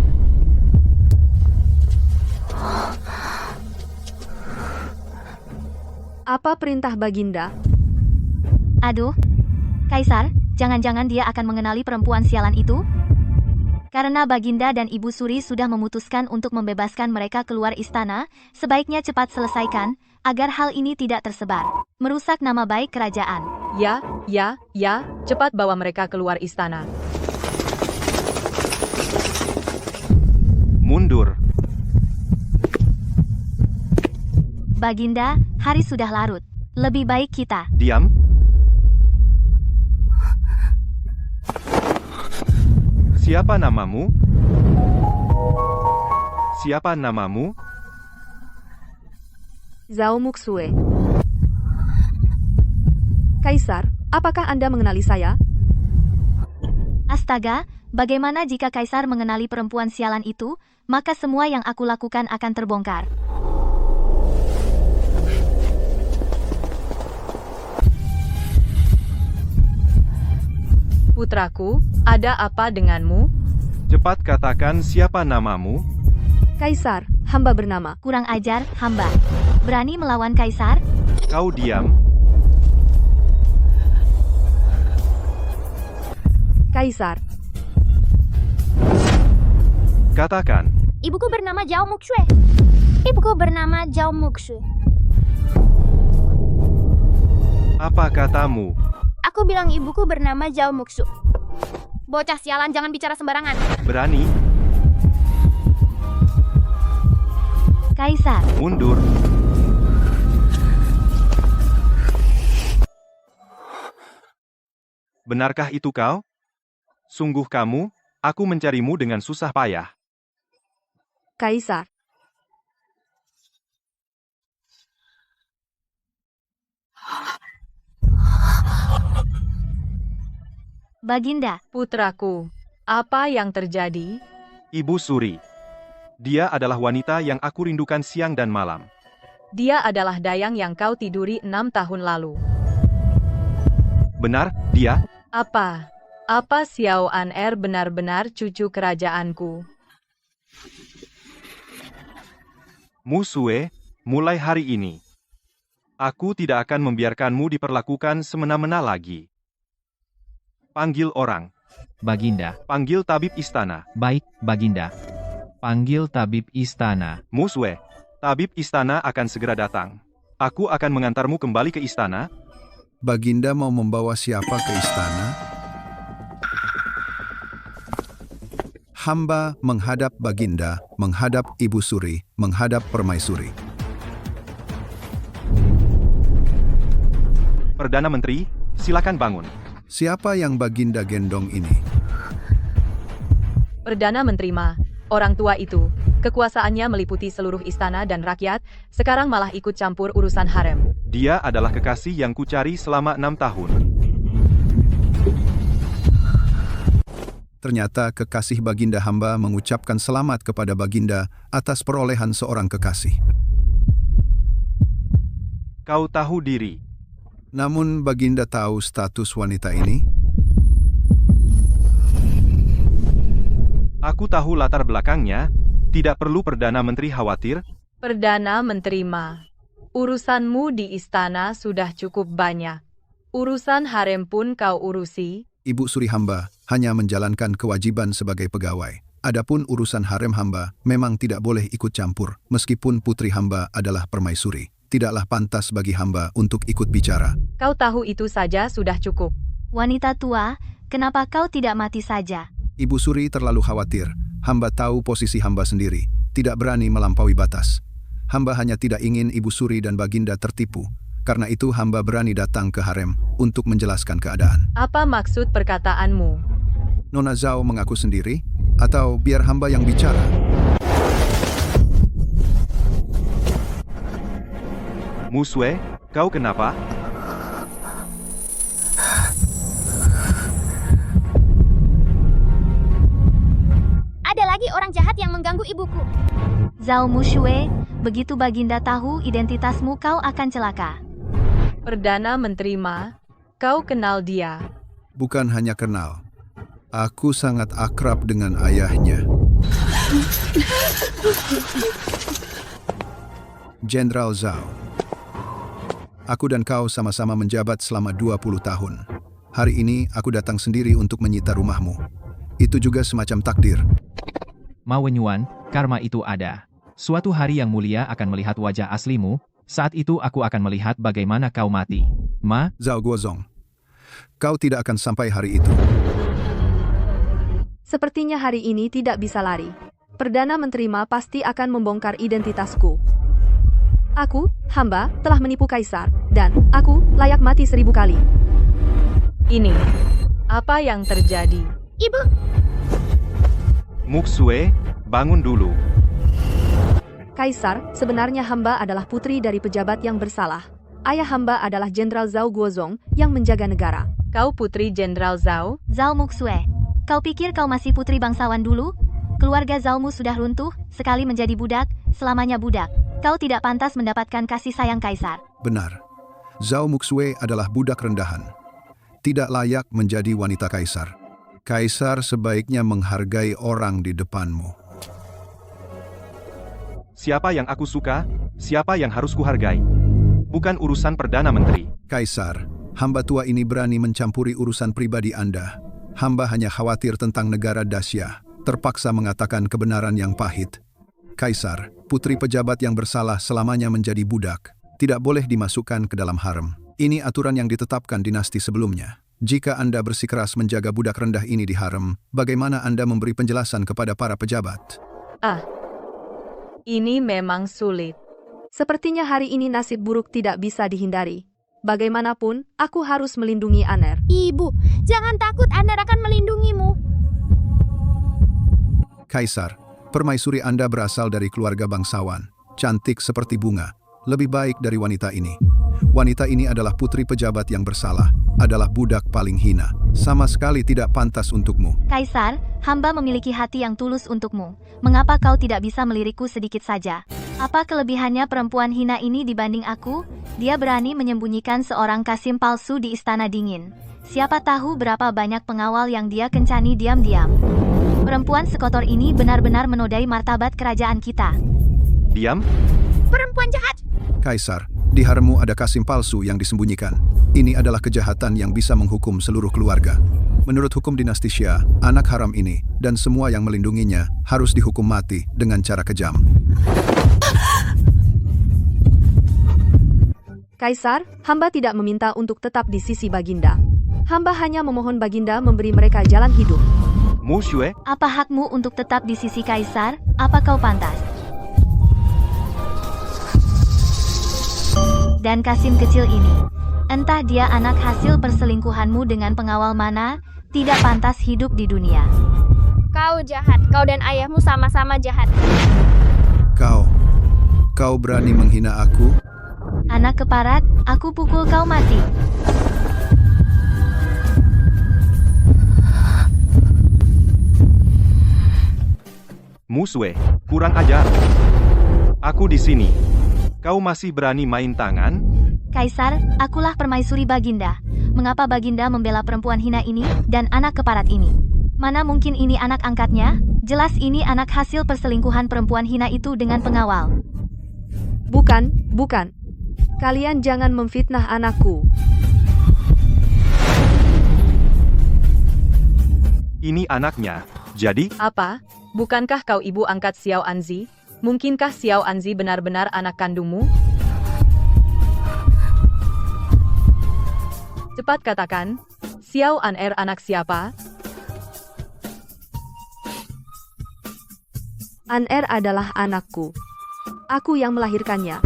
Apa perintah Baginda? Aduh, Kaisar, jangan-jangan dia akan mengenali perempuan sialan itu? Karena Baginda dan Ibu Suri sudah memutuskan untuk membebaskan mereka keluar istana, sebaiknya cepat selesaikan, agar hal ini tidak tersebar, merusak nama baik kerajaan. Ya, cepat bawa mereka keluar istana. Mundur. Baginda, hari sudah larut. Lebih baik kita. Diam. Siapa namamu? Siapa namamu? Zhao Muxue. Kaisar, apakah Anda mengenali saya? Astaga, bagaimana jika Kaisar mengenali perempuan sialan itu, maka semua yang aku lakukan akan terbongkar. Putraku, ada apa denganmu? Cepat katakan siapa namamu? Kaisar, hamba bernama. Kurang ajar, hamba. Berani melawan Kaisar? Kau diam. Kaisar, Katakan. Ibuku bernama Zhao Muxue. Ibuku bernama Zhao Muxue. Apa katamu? Aku bilang ibuku bernama Zhao Muxue. Bocah sialan, jangan bicara sembarangan. Berani? Kaisar, Mundur. Benarkah itu kau? Sungguh kamu, aku mencarimu dengan susah payah. Kaisar, Baginda, Putraku, apa yang terjadi? Ibu Suri. Dia adalah wanita yang aku rindukan siang dan malam. Dia adalah Dayang yang kau tiduri 6 tahun lalu. Benar, dia? Apa? Apa Xiao An-er benar-benar cucu kerajaanku? Musue, mulai hari ini, aku tidak akan membiarkanmu diperlakukan semena-mena lagi. Panggil orang. Baginda. Panggil tabib istana. Baik, Baginda. Panggil tabib istana. Musue, tabib istana akan segera datang. Aku akan mengantarmu kembali ke istana. Baginda mau membawa siapa ke istana? Hamba menghadap Baginda, menghadap Ibu Suri, menghadap Permaisuri. Perdana Menteri, silakan bangun. Siapa yang Baginda gendong ini? Perdana Menteri Ma, orang tua itu, kekuasaannya meliputi seluruh istana dan rakyat, sekarang malah ikut campur urusan harem. Dia adalah kekasih yang kucari selama 6 tahun. Ternyata kekasih Baginda hamba mengucapkan selamat kepada Baginda atas perolehan seorang kekasih. Kau tahu diri. Namun Baginda tahu status wanita ini? Aku tahu latar belakangnya, tidak perlu Perdana Menteri khawatir. Perdana Menteri Ma, urusanmu di istana sudah cukup banyak. Urusan harem pun kau urusi. Ibu Suri hamba hanya menjalankan kewajiban sebagai pegawai. Adapun urusan harem hamba memang tidak boleh ikut campur, meskipun putri hamba adalah permaisuri. Tidaklah pantas bagi hamba untuk ikut bicara. Kau tahu itu saja sudah cukup. wanita tua, kenapa kau tidak mati saja? Ibu Suri terlalu khawatir. Hamba tahu posisi hamba sendiri, tidak berani melampaui batas. Hamba hanya tidak ingin Ibu Suri dan Baginda tertipu. Karena itu hamba berani datang ke harem untuk menjelaskan keadaan. Apa maksud perkataanmu? Nona Zhao mengaku sendiri, atau biar hamba yang bicara? Musue, Kau kenapa? Ada lagi orang jahat yang mengganggu ibuku. Zhao Mushue, begitu Baginda tahu identitasmu kau akan celaka. Perdana Menteri Ma, kau kenal dia. Bukan hanya kenal. Aku sangat akrab dengan ayahnya. Jenderal Zhao. Aku dan kau sama-sama menjabat selama 20 tahun. Hari ini aku datang sendiri untuk menyita rumahmu. Itu juga semacam takdir. Ma Wenyuan, karma itu ada. Suatu hari yang mulia akan melihat wajah aslimu, saat itu aku akan melihat bagaimana kau mati. Ma, Zhao Guozong, kau tidak akan sampai hari itu. Sepertinya hari ini tidak bisa lari. Perdana Menteri Ma pasti akan membongkar identitasku. Aku, hamba, telah menipu kaisar, dan aku layak mati 1000 kali. Ini, apa yang terjadi? Ibu, Muksue, bangun dulu. Kaisar, sebenarnya hamba adalah putri dari pejabat yang bersalah. Ayah hamba adalah Jenderal Zhao Guozong yang menjaga negara. Kau putri Jenderal Zhao? Zhao Muxue, kau pikir kau masih putri bangsawan dulu? Keluarga Zhaomu sudah runtuh, sekali menjadi budak, selamanya budak. Kau tidak pantas mendapatkan kasih sayang kaisar. Benar. Zhao Muxue adalah budak rendahan. Tidak layak menjadi wanita kaisar. Kaisar sebaiknya menghargai orang di depanmu. Siapa yang aku suka, siapa yang harus kuhargai. Bukan urusan Perdana Menteri. Kaisar, hamba tua ini berani mencampuri urusan pribadi Anda. Hamba hanya khawatir tentang negara Dacia. Terpaksa mengatakan kebenaran yang pahit. Kaisar, putri pejabat yang bersalah selamanya menjadi budak. Tidak boleh dimasukkan ke dalam harem. Ini aturan yang ditetapkan dinasti sebelumnya. Jika Anda bersikeras menjaga budak rendah ini di harem, bagaimana Anda memberi penjelasan kepada para pejabat? Ini memang sulit. Sepertinya hari ini nasib buruk tidak bisa dihindari. Bagaimanapun, aku harus melindungi Aner. ibu, jangan takut, Aner akan melindungimu. Kaisar, permaisuri Anda berasal dari keluarga bangsawan. Cantik seperti bunga. Lebih baik dari wanita ini. Wanita ini adalah putri pejabat yang bersalah. Adalah budak paling hina. Sama sekali tidak pantas untukmu. Kaisar, hamba memiliki hati yang tulus untukmu. Mengapa kau tidak bisa melirikku sedikit saja? Apa kelebihannya perempuan hina ini dibanding aku? Dia berani menyembunyikan seorang Kasim palsu di Istana Dingin. Siapa tahu berapa banyak pengawal yang dia kencani diam-diam. Perempuan sekotor ini benar-benar menodai martabat kerajaan kita. Diam? Perempuan jahat. Kaisar, di haremmu ada Kasim palsu yang disembunyikan. Ini adalah kejahatan yang bisa menghukum seluruh keluarga. Menurut hukum dinasti Xia, anak haram ini dan semua yang melindunginya harus dihukum mati dengan cara kejam. Kaisar, hamba tidak meminta untuk tetap di sisi Baginda. Hamba hanya memohon Baginda memberi mereka jalan hidup. Mushue, Apa hakmu untuk tetap di sisi Kaisar? Apa kau pantas? Dan Kasim kecil ini, entah dia anak hasil perselingkuhanmu dengan pengawal mana, tidak pantas hidup di dunia. Kau jahat, kau dan ayahmu sama-sama jahat. Kau berani menghina aku? Anak keparat, aku pukul kau mati. Mushue, kurang ajar. Aku di sini. Kau masih berani main tangan? Kaisar, akulah permaisuri Baginda. Mengapa Baginda membela perempuan hina ini dan anak keparat ini? Mana mungkin ini anak angkatnya? Jelas ini anak hasil perselingkuhan perempuan hina itu dengan pengawal. Bukan. Kalian jangan memfitnah anakku. Ini anaknya. Jadi, Apa? Bukankah kau ibu angkat Xiao Anzi? Mungkinkah Xiao Anzi benar-benar anak kandungmu? Cepat katakan, Xiao Aner anak siapa? Aner adalah anakku. Aku yang melahirkannya.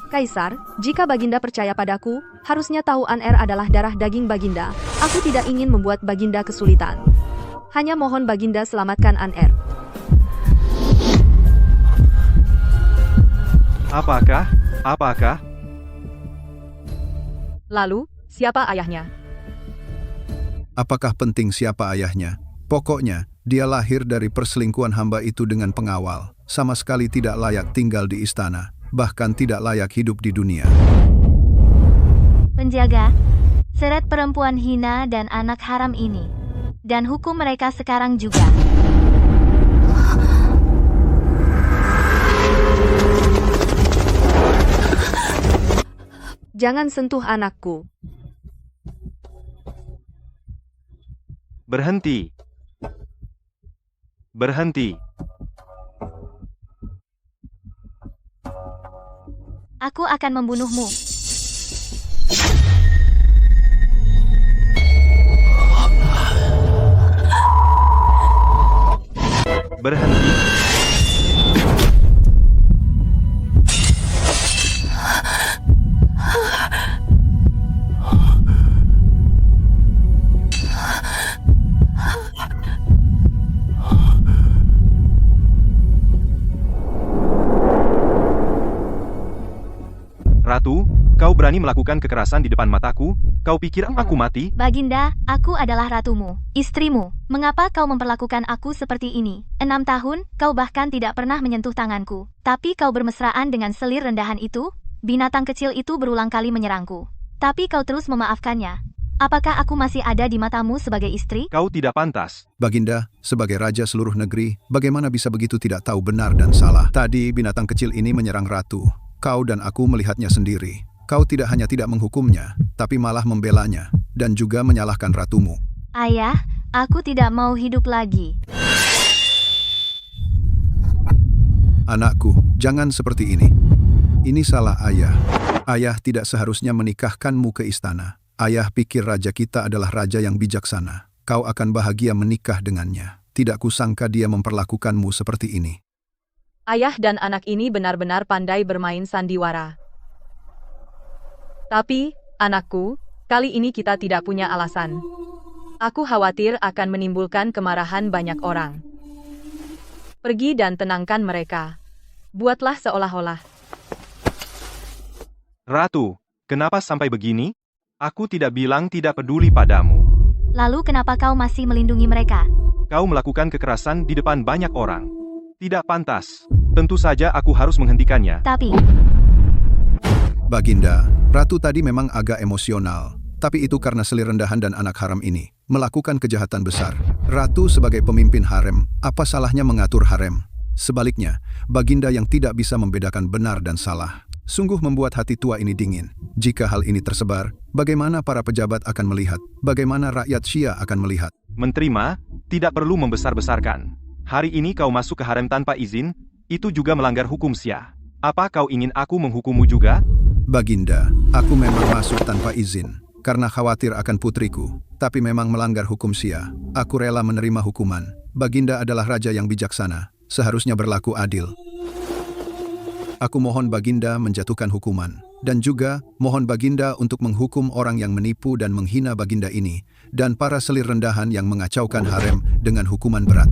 Kaisar, jika Baginda percaya padaku, harusnya tahu Aner adalah darah daging Baginda. Aku tidak ingin membuat Baginda kesulitan. Hanya mohon Baginda selamatkan Aner. apakah? Lalu, siapa ayahnya? Apakah penting siapa ayahnya? Pokoknya, dia lahir dari perselingkuhan hamba itu dengan pengawal. Sama sekali tidak layak tinggal di istana, bahkan tidak layak hidup di dunia. Penjaga, seret perempuan hina dan anak haram ini. Dan hukum mereka sekarang juga. Jangan sentuh anakku. Berhenti. Berhenti. Aku akan membunuhmu. Berhenti. Ratu, kau berani melakukan kekerasan di depan mataku? Kau pikir aku mati? Baginda, aku adalah ratumu, istrimu. Mengapa kau memperlakukan aku seperti ini? 6 tahun, kau bahkan tidak pernah menyentuh tanganku. Tapi kau bermesraan dengan selir rendahan itu? Binatang kecil itu berulang kali menyerangku. Tapi kau terus memaafkannya. Apakah aku masih ada di matamu sebagai istri? Kau tidak pantas. Baginda, sebagai raja seluruh negeri, bagaimana bisa begitu tidak tahu benar dan salah? Tadi binatang kecil ini menyerang ratu. Kau dan aku melihatnya sendiri. Kau tidak hanya tidak menghukumnya, tapi malah membelanya, dan juga menyalahkan ratumu. Ayah, aku tidak mau hidup lagi. Anakku, jangan seperti ini. Ini salah ayah. Ayah tidak seharusnya menikahkanmu ke istana. Ayah pikir raja kita adalah raja yang bijaksana. Kau akan bahagia menikah dengannya. Tidak kusangka dia memperlakukanmu seperti ini. Ayah dan anak ini benar-benar pandai bermain sandiwara. Tapi, anakku, kali ini kita tidak punya alasan. Aku khawatir akan menimbulkan kemarahan banyak orang. Pergi dan tenangkan mereka. Buatlah seolah-olah. Ratu, kenapa sampai begini? Aku tidak bilang tidak peduli padamu. Lalu kenapa kau masih melindungi mereka? Kau melakukan kekerasan di depan banyak orang. Tidak pantas. Tentu saja aku harus menghentikannya. Tapi, Baginda, ratu tadi memang agak emosional. Tapi itu karena selir rendahan dan anak haram ini melakukan kejahatan besar. Ratu sebagai pemimpin harem, apa salahnya mengatur harem? Sebaliknya, Baginda yang tidak bisa membedakan benar dan salah. Sungguh membuat hati tua ini dingin. Jika hal ini tersebar, bagaimana para pejabat akan melihat? Bagaimana rakyat Xia akan melihat? Menteri Ma, tidak perlu membesar-besarkan. Hari ini kau masuk ke harem tanpa izin, itu juga melanggar hukum Xia. Apa kau ingin aku menghukummu juga? Baginda, aku memang masuk tanpa izin, karena khawatir akan putriku, tapi memang melanggar hukum Xia. Aku rela menerima hukuman. Baginda adalah raja yang bijaksana, seharusnya berlaku adil. Aku mohon Baginda menjatuhkan hukuman, dan juga mohon Baginda untuk menghukum orang yang menipu dan menghina Baginda ini, dan para selir rendahan yang mengacaukan harem dengan hukuman berat.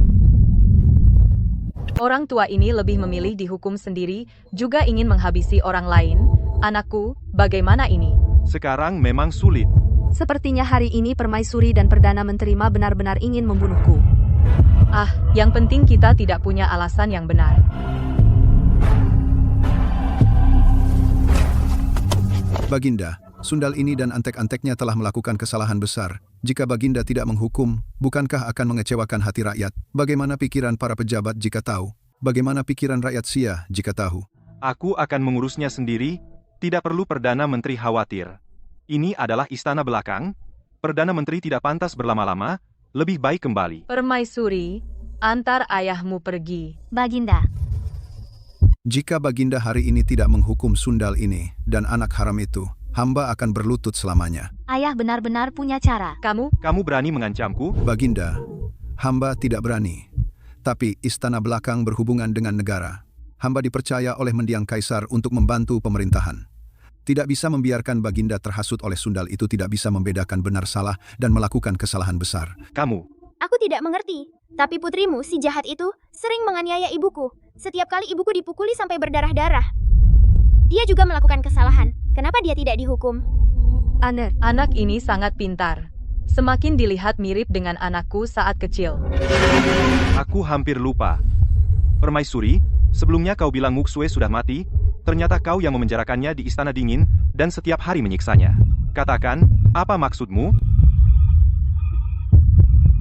Orang tua ini lebih memilih dihukum sendiri, juga ingin menghabisi orang lain. Anakku, bagaimana ini? Sekarang memang sulit. Sepertinya hari ini Permaisuri dan Perdana Menteri Ma benar-benar ingin membunuhku. Ah, yang penting kita tidak punya alasan yang benar. Baginda, Sundal ini dan antek-anteknya telah melakukan kesalahan besar. Jika Baginda tidak menghukum, bukankah akan mengecewakan hati rakyat? Bagaimana pikiran para pejabat jika tahu? Bagaimana pikiran rakyat Xia jika tahu? Aku akan mengurusnya sendiri, tidak perlu Perdana Menteri khawatir. Ini adalah istana belakang, Perdana Menteri tidak pantas berlama-lama, lebih baik kembali. Permaisuri, antar ayahmu pergi. Baginda, Jika Baginda hari ini tidak menghukum Sundal ini dan anak haram itu, hamba akan berlutut selamanya. ayah benar-benar punya cara. Kamu berani mengancamku? Baginda, hamba tidak berani. Tapi istana belakang berhubungan dengan negara. Hamba dipercaya oleh mendiang kaisar untuk membantu pemerintahan. Tidak bisa membiarkan Baginda terhasut oleh Sundal itu, tidak bisa membedakan benar salah dan melakukan kesalahan besar. Kamu. Aku tidak mengerti. Tapi putrimu, si jahat itu, sering menganiaya ibuku. Setiap kali ibuku dipukuli sampai berdarah-darah. Dia juga melakukan kesalahan. Kenapa dia tidak dihukum? Aner, Anak ini sangat pintar. Semakin dilihat mirip dengan anakku saat kecil. Aku hampir lupa. Permaisuri, sebelumnya kau bilang Muksue sudah mati, ternyata kau yang memenjarakannya di Istana Dingin, dan setiap hari menyiksanya. Katakan, apa maksudmu?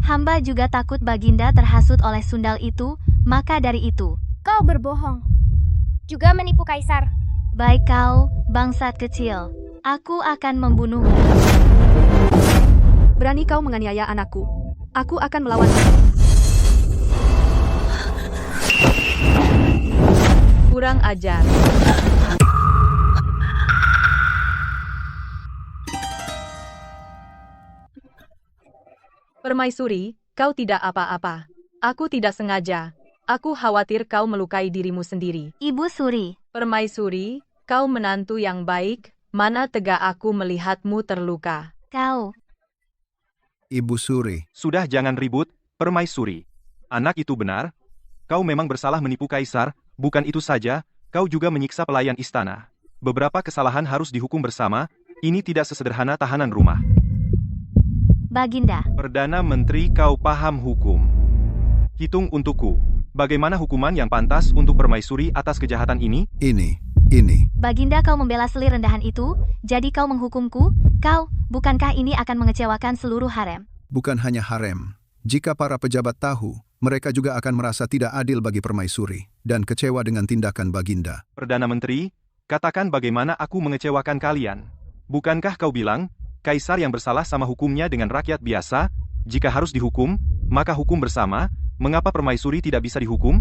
Hamba juga takut Baginda terhasut oleh sundal itu, maka dari itu. Kau berbohong. Juga menipu kaisar. Baik kau, bangsat kecil. Aku akan membunuhmu. berani kau menganiaya anakku. Aku akan melawan. Kurang ajar. Permaisuri, kau tidak apa-apa. Aku tidak sengaja. Aku khawatir kau melukai dirimu sendiri. Ibu Suri, Permaisuri, kau menantu yang baik, mana tega aku melihatmu terluka. kau. Ibu Suri, Sudah jangan ribut, Permaisuri. Anak itu benar. Kau memang bersalah menipu kaisar, bukan itu saja, kau juga menyiksa pelayan istana. Beberapa kesalahan harus dihukum bersama, ini tidak sesederhana tahanan rumah. Baginda, Perdana Menteri, kau paham hukum. Hitung untukku. Bagaimana hukuman yang pantas untuk Permaisuri atas kejahatan ini? ini. Baginda kau membela selir rendahan itu, jadi kau menghukumku? Kau, bukankah ini akan mengecewakan seluruh harem? Bukan hanya harem. Jika para pejabat tahu, mereka juga akan merasa tidak adil bagi Permaisuri, dan kecewa dengan tindakan Baginda. Perdana Menteri, katakan bagaimana aku mengecewakan kalian. Bukankah kau bilang, kaisar yang bersalah sama hukumnya dengan rakyat biasa? Jika harus dihukum, maka hukum bersama. Mengapa Permaisuri tidak bisa dihukum?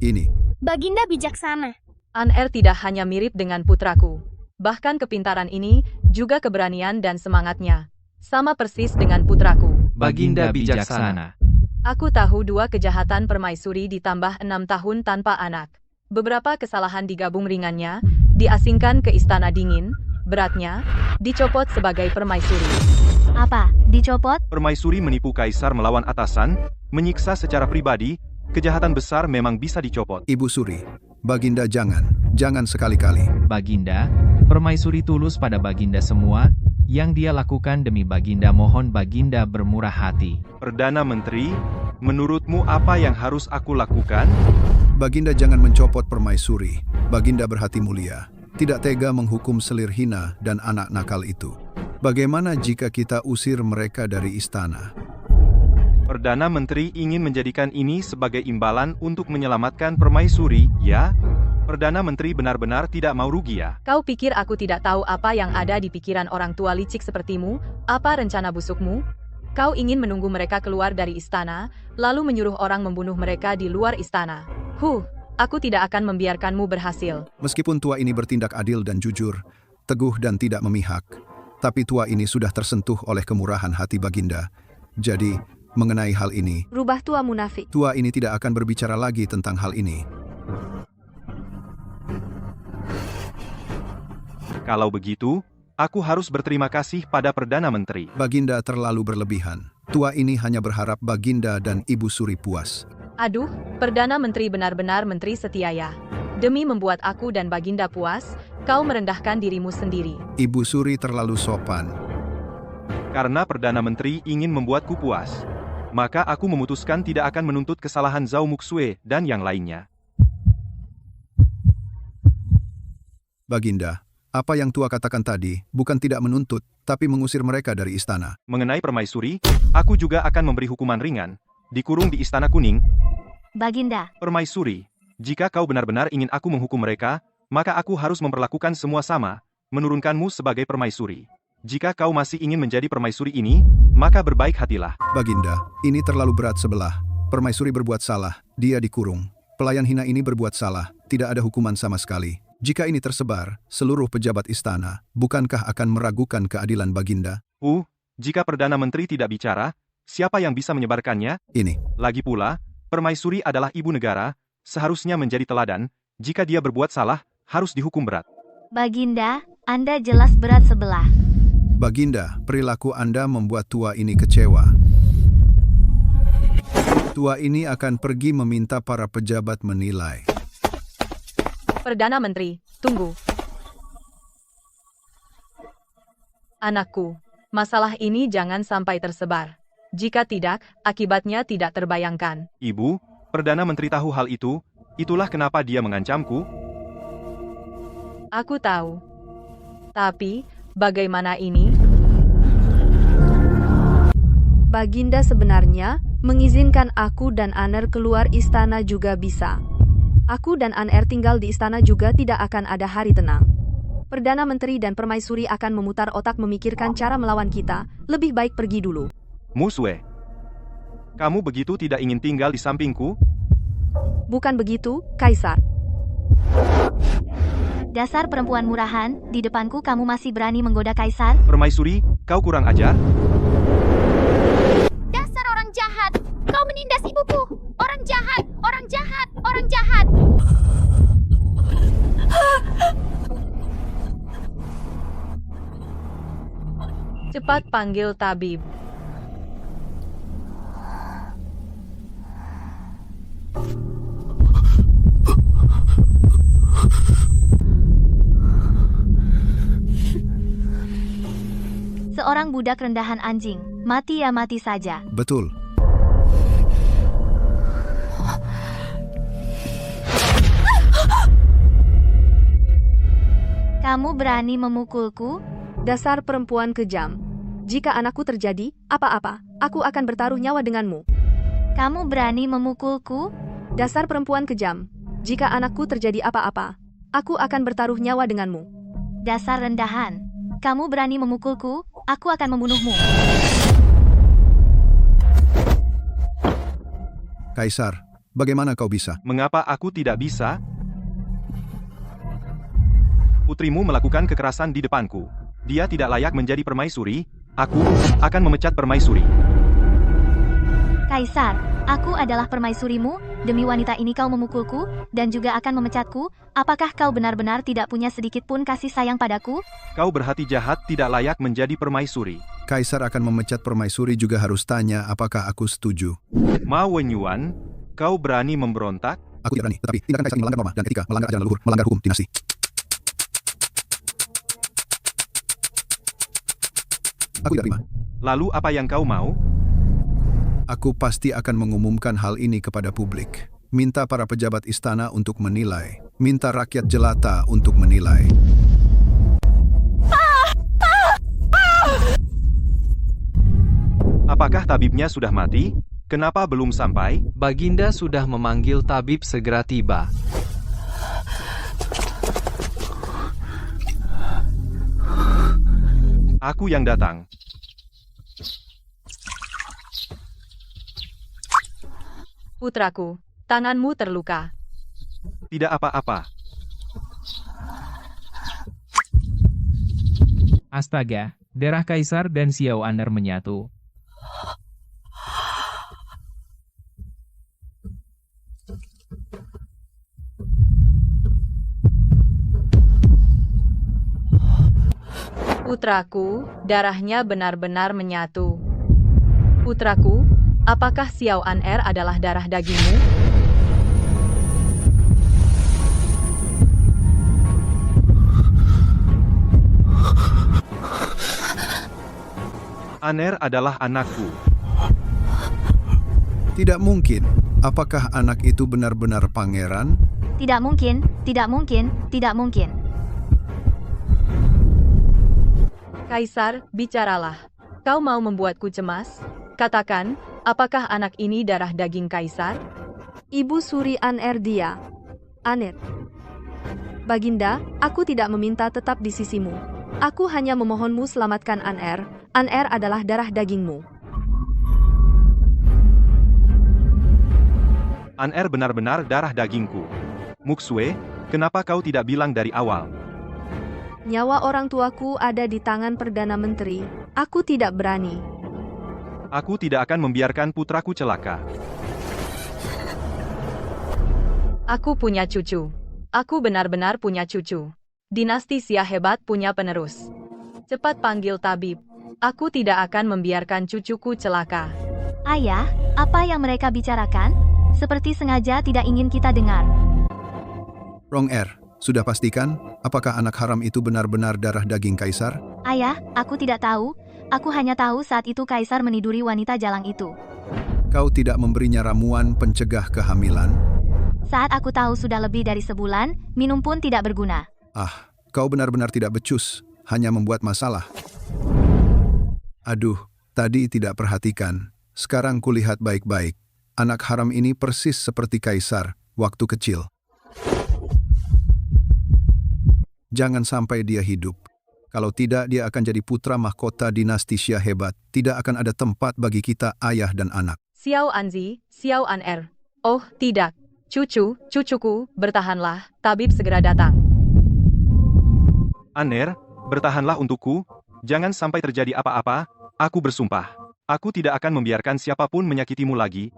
Ini. Baginda bijaksana. An'er tidak hanya mirip dengan putraku. Bahkan kepintaran ini, juga keberanian dan semangatnya. Sama persis dengan putraku. Baginda bijaksana. Aku tahu dua kejahatan Permaisuri ditambah 6 tahun tanpa anak. Beberapa kesalahan digabung ringannya, diasingkan ke Istana Dingin, beratnya, dicopot sebagai Permaisuri. Apa, dicopot? Permaisuri menipu kaisar melawan atasan, menyiksa secara pribadi, kejahatan besar memang bisa dicopot. Ibu Suri, Baginda jangan sekali-kali. Baginda, Permaisuri tulus pada Baginda semua, yang dia lakukan demi Baginda, mohon Baginda bermurah hati. Perdana Menteri, menurutmu apa yang harus aku lakukan? Baginda jangan mencopot Permaisuri. Baginda berhati mulia, tidak tega menghukum selir hina dan anak nakal itu. Bagaimana jika kita usir mereka dari istana? Perdana Menteri ingin menjadikan ini sebagai imbalan untuk menyelamatkan Permaisuri, ya? Perdana Menteri benar-benar tidak mau rugi, ya? Kau pikir aku tidak tahu apa yang ada di pikiran orang tua licik sepertimu? Apa rencana busukmu? Kau ingin menunggu mereka keluar dari istana, lalu menyuruh orang membunuh mereka di luar istana. Aku tidak akan membiarkanmu berhasil. Meskipun tua ini bertindak adil dan jujur, teguh dan tidak memihak, tapi tua ini sudah tersentuh oleh kemurahan hati Baginda. Jadi, mengenai hal ini, Rubah tua munafik. tua ini tidak akan berbicara lagi tentang hal ini. Kalau begitu, aku harus berterima kasih pada Perdana Menteri. Baginda terlalu berlebihan. Tua ini hanya berharap Baginda dan Ibu Suri puas. Aduh, Perdana Menteri benar-benar menteri setia ya. Demi membuat aku dan Baginda puas, kau merendahkan dirimu sendiri. Ibu Suri terlalu sopan. Karena Perdana Menteri ingin membuatku puas, maka aku memutuskan tidak akan menuntut kesalahan Zhao Muksue dan yang lainnya. Baginda, apa yang tua katakan tadi bukan tidak menuntut, tapi mengusir mereka dari istana. Mengenai Permaisuri, aku juga akan memberi hukuman ringan, dikurung di Istana Kuning. Baginda, Permaisuri, jika kau benar-benar ingin aku menghukum mereka, maka aku harus memperlakukan semua sama, menurunkanmu sebagai Permaisuri. Jika kau masih ingin menjadi Permaisuri ini, maka berbaik hatilah. Baginda, ini terlalu berat sebelah. Permaisuri berbuat salah, dia dikurung. Pelayan hina ini berbuat salah, tidak ada hukuman sama sekali. Jika ini tersebar, seluruh pejabat istana, bukankah akan meragukan keadilan Baginda? Jika Perdana Menteri tidak bicara, siapa yang bisa menyebarkannya? Ini. Lagi pula, Permaisuri adalah ibu negara, seharusnya menjadi teladan. Jika dia berbuat salah, harus dihukum berat. Baginda, Anda jelas berat sebelah. Baginda, perilaku Anda membuat tua ini kecewa. Tua ini akan pergi meminta para pejabat menilai. Perdana Menteri, tunggu. Anakku, masalah ini jangan sampai tersebar. Jika tidak, akibatnya tidak terbayangkan. Ibu, Perdana Menteri tahu hal itu, itulah kenapa dia mengancamku. Aku tahu. Tapi, bagaimana ini? Baginda sebenarnya mengizinkan aku dan Aner keluar istana juga bisa. Aku dan Aner tinggal di istana juga tidak akan ada hari tenang. Perdana Menteri dan Permaisuri akan memutar otak memikirkan cara melawan kita, lebih baik pergi dulu. Muswe, kamu begitu tidak ingin tinggal di sampingku? Bukan begitu, Kaisar. Dasar perempuan murahan, di depanku kamu masih berani menggoda Kaisar? Permaisuri, kau kurang ajar? Dasar orang jahat! Kau menindas ibuku! Orang jahat! Orang jahat! Orang jahat! Cepat panggil tabib. Seorang budak rendahan anjing, mati ya mati saja. Betul. Kamu berani memukulku? Dasar perempuan kejam. Jika anakku terjadi apa-apa, aku akan bertaruh nyawa denganmu. Kamu berani memukulku? Dasar perempuan kejam. Jika anakku terjadi apa-apa, aku akan bertaruh nyawa denganmu. Dasar rendahan. Kamu berani memukulku? Aku akan membunuhmu. Kaisar, bagaimana kau bisa? Mengapa aku tidak bisa? Putrimu melakukan kekerasan di depanku. Dia tidak layak menjadi permaisuri. Aku akan memecat permaisuri. Kaisar, aku adalah permaisurimu. Demi wanita ini kau memukulku, dan juga akan memecatku. Apakah kau benar-benar tidak punya sedikit pun kasih sayang padaku? Kau berhati jahat tidak layak menjadi permaisuri. Kaisar akan memecat permaisuri juga harus tanya apakah aku setuju. Ma Wenyuan, kau berani memberontak? Aku tidak berani, tetapi tindakan Kaisar ini melanggar norma dan etika, melanggar ajaran leluhur, melanggar hukum dinasti. Aku tidak terima. Lalu apa yang kau mau? Aku pasti akan mengumumkan hal ini kepada publik. Minta para pejabat istana untuk menilai. Minta rakyat jelata untuk menilai. Apakah tabibnya sudah mati? Kenapa belum sampai? Baginda sudah memanggil tabib segera tiba. Aku yang datang. Putraku, tanganmu terluka. Tidak apa-apa. Astaga, darah Kaisar dan Xiao Aner menyatu. Putraku, darahnya benar-benar menyatu. Putraku, apakah Xiao Aner adalah darah dagingmu? Aner adalah anakku. Tidak mungkin. Apakah anak itu benar-benar pangeran? Tidak mungkin, tidak mungkin, tidak mungkin. Kaisar, bicaralah. Kau mau membuatku cemas? Katakan, apakah anak ini darah daging Kaisar? Ibu Suri Aner dia. Aner. Baginda, aku tidak meminta tetap di sisimu. Aku hanya memohonmu selamatkan Aner. Aner adalah darah dagingmu. Aner benar-benar darah dagingku. Muksue, kenapa kau tidak bilang dari awal? Nyawa orang tuaku ada di tangan Perdana Menteri. Aku tidak berani. Aku tidak akan membiarkan putraku celaka. Aku punya cucu. Aku benar-benar punya cucu. Dinasti Xia hebat punya penerus. Cepat panggil tabib. Aku tidak akan membiarkan cucuku celaka. Ayah, apa yang mereka bicarakan? Seperti sengaja tidak ingin kita dengar. Rong Er, sudah pastikan apakah anak haram itu benar-benar darah daging Kaisar? Ayah, aku tidak tahu. Aku hanya tahu saat itu Kaisar meniduri wanita jalang itu. Kau tidak memberinya ramuan pencegah kehamilan? Saat aku tahu sudah lebih dari sebulan, minum pun tidak berguna. Ah, kau benar-benar tidak becus, hanya membuat masalah. Aduh, tadi tidak perhatikan. Sekarang kulihat baik-baik. Anak haram ini persis seperti Kaisar waktu kecil. Jangan sampai dia hidup. Kalau tidak, dia akan jadi putra mahkota dinasti Xia hebat. Tidak akan ada tempat bagi kita, ayah dan anak. Xiao Anzi, Xiao An-er. Oh, tidak. Cucuku, bertahanlah. Tabib segera datang. An-er, bertahanlah untukku. Jangan sampai terjadi apa-apa. Aku bersumpah. Aku tidak akan membiarkan siapapun menyakitimu lagi.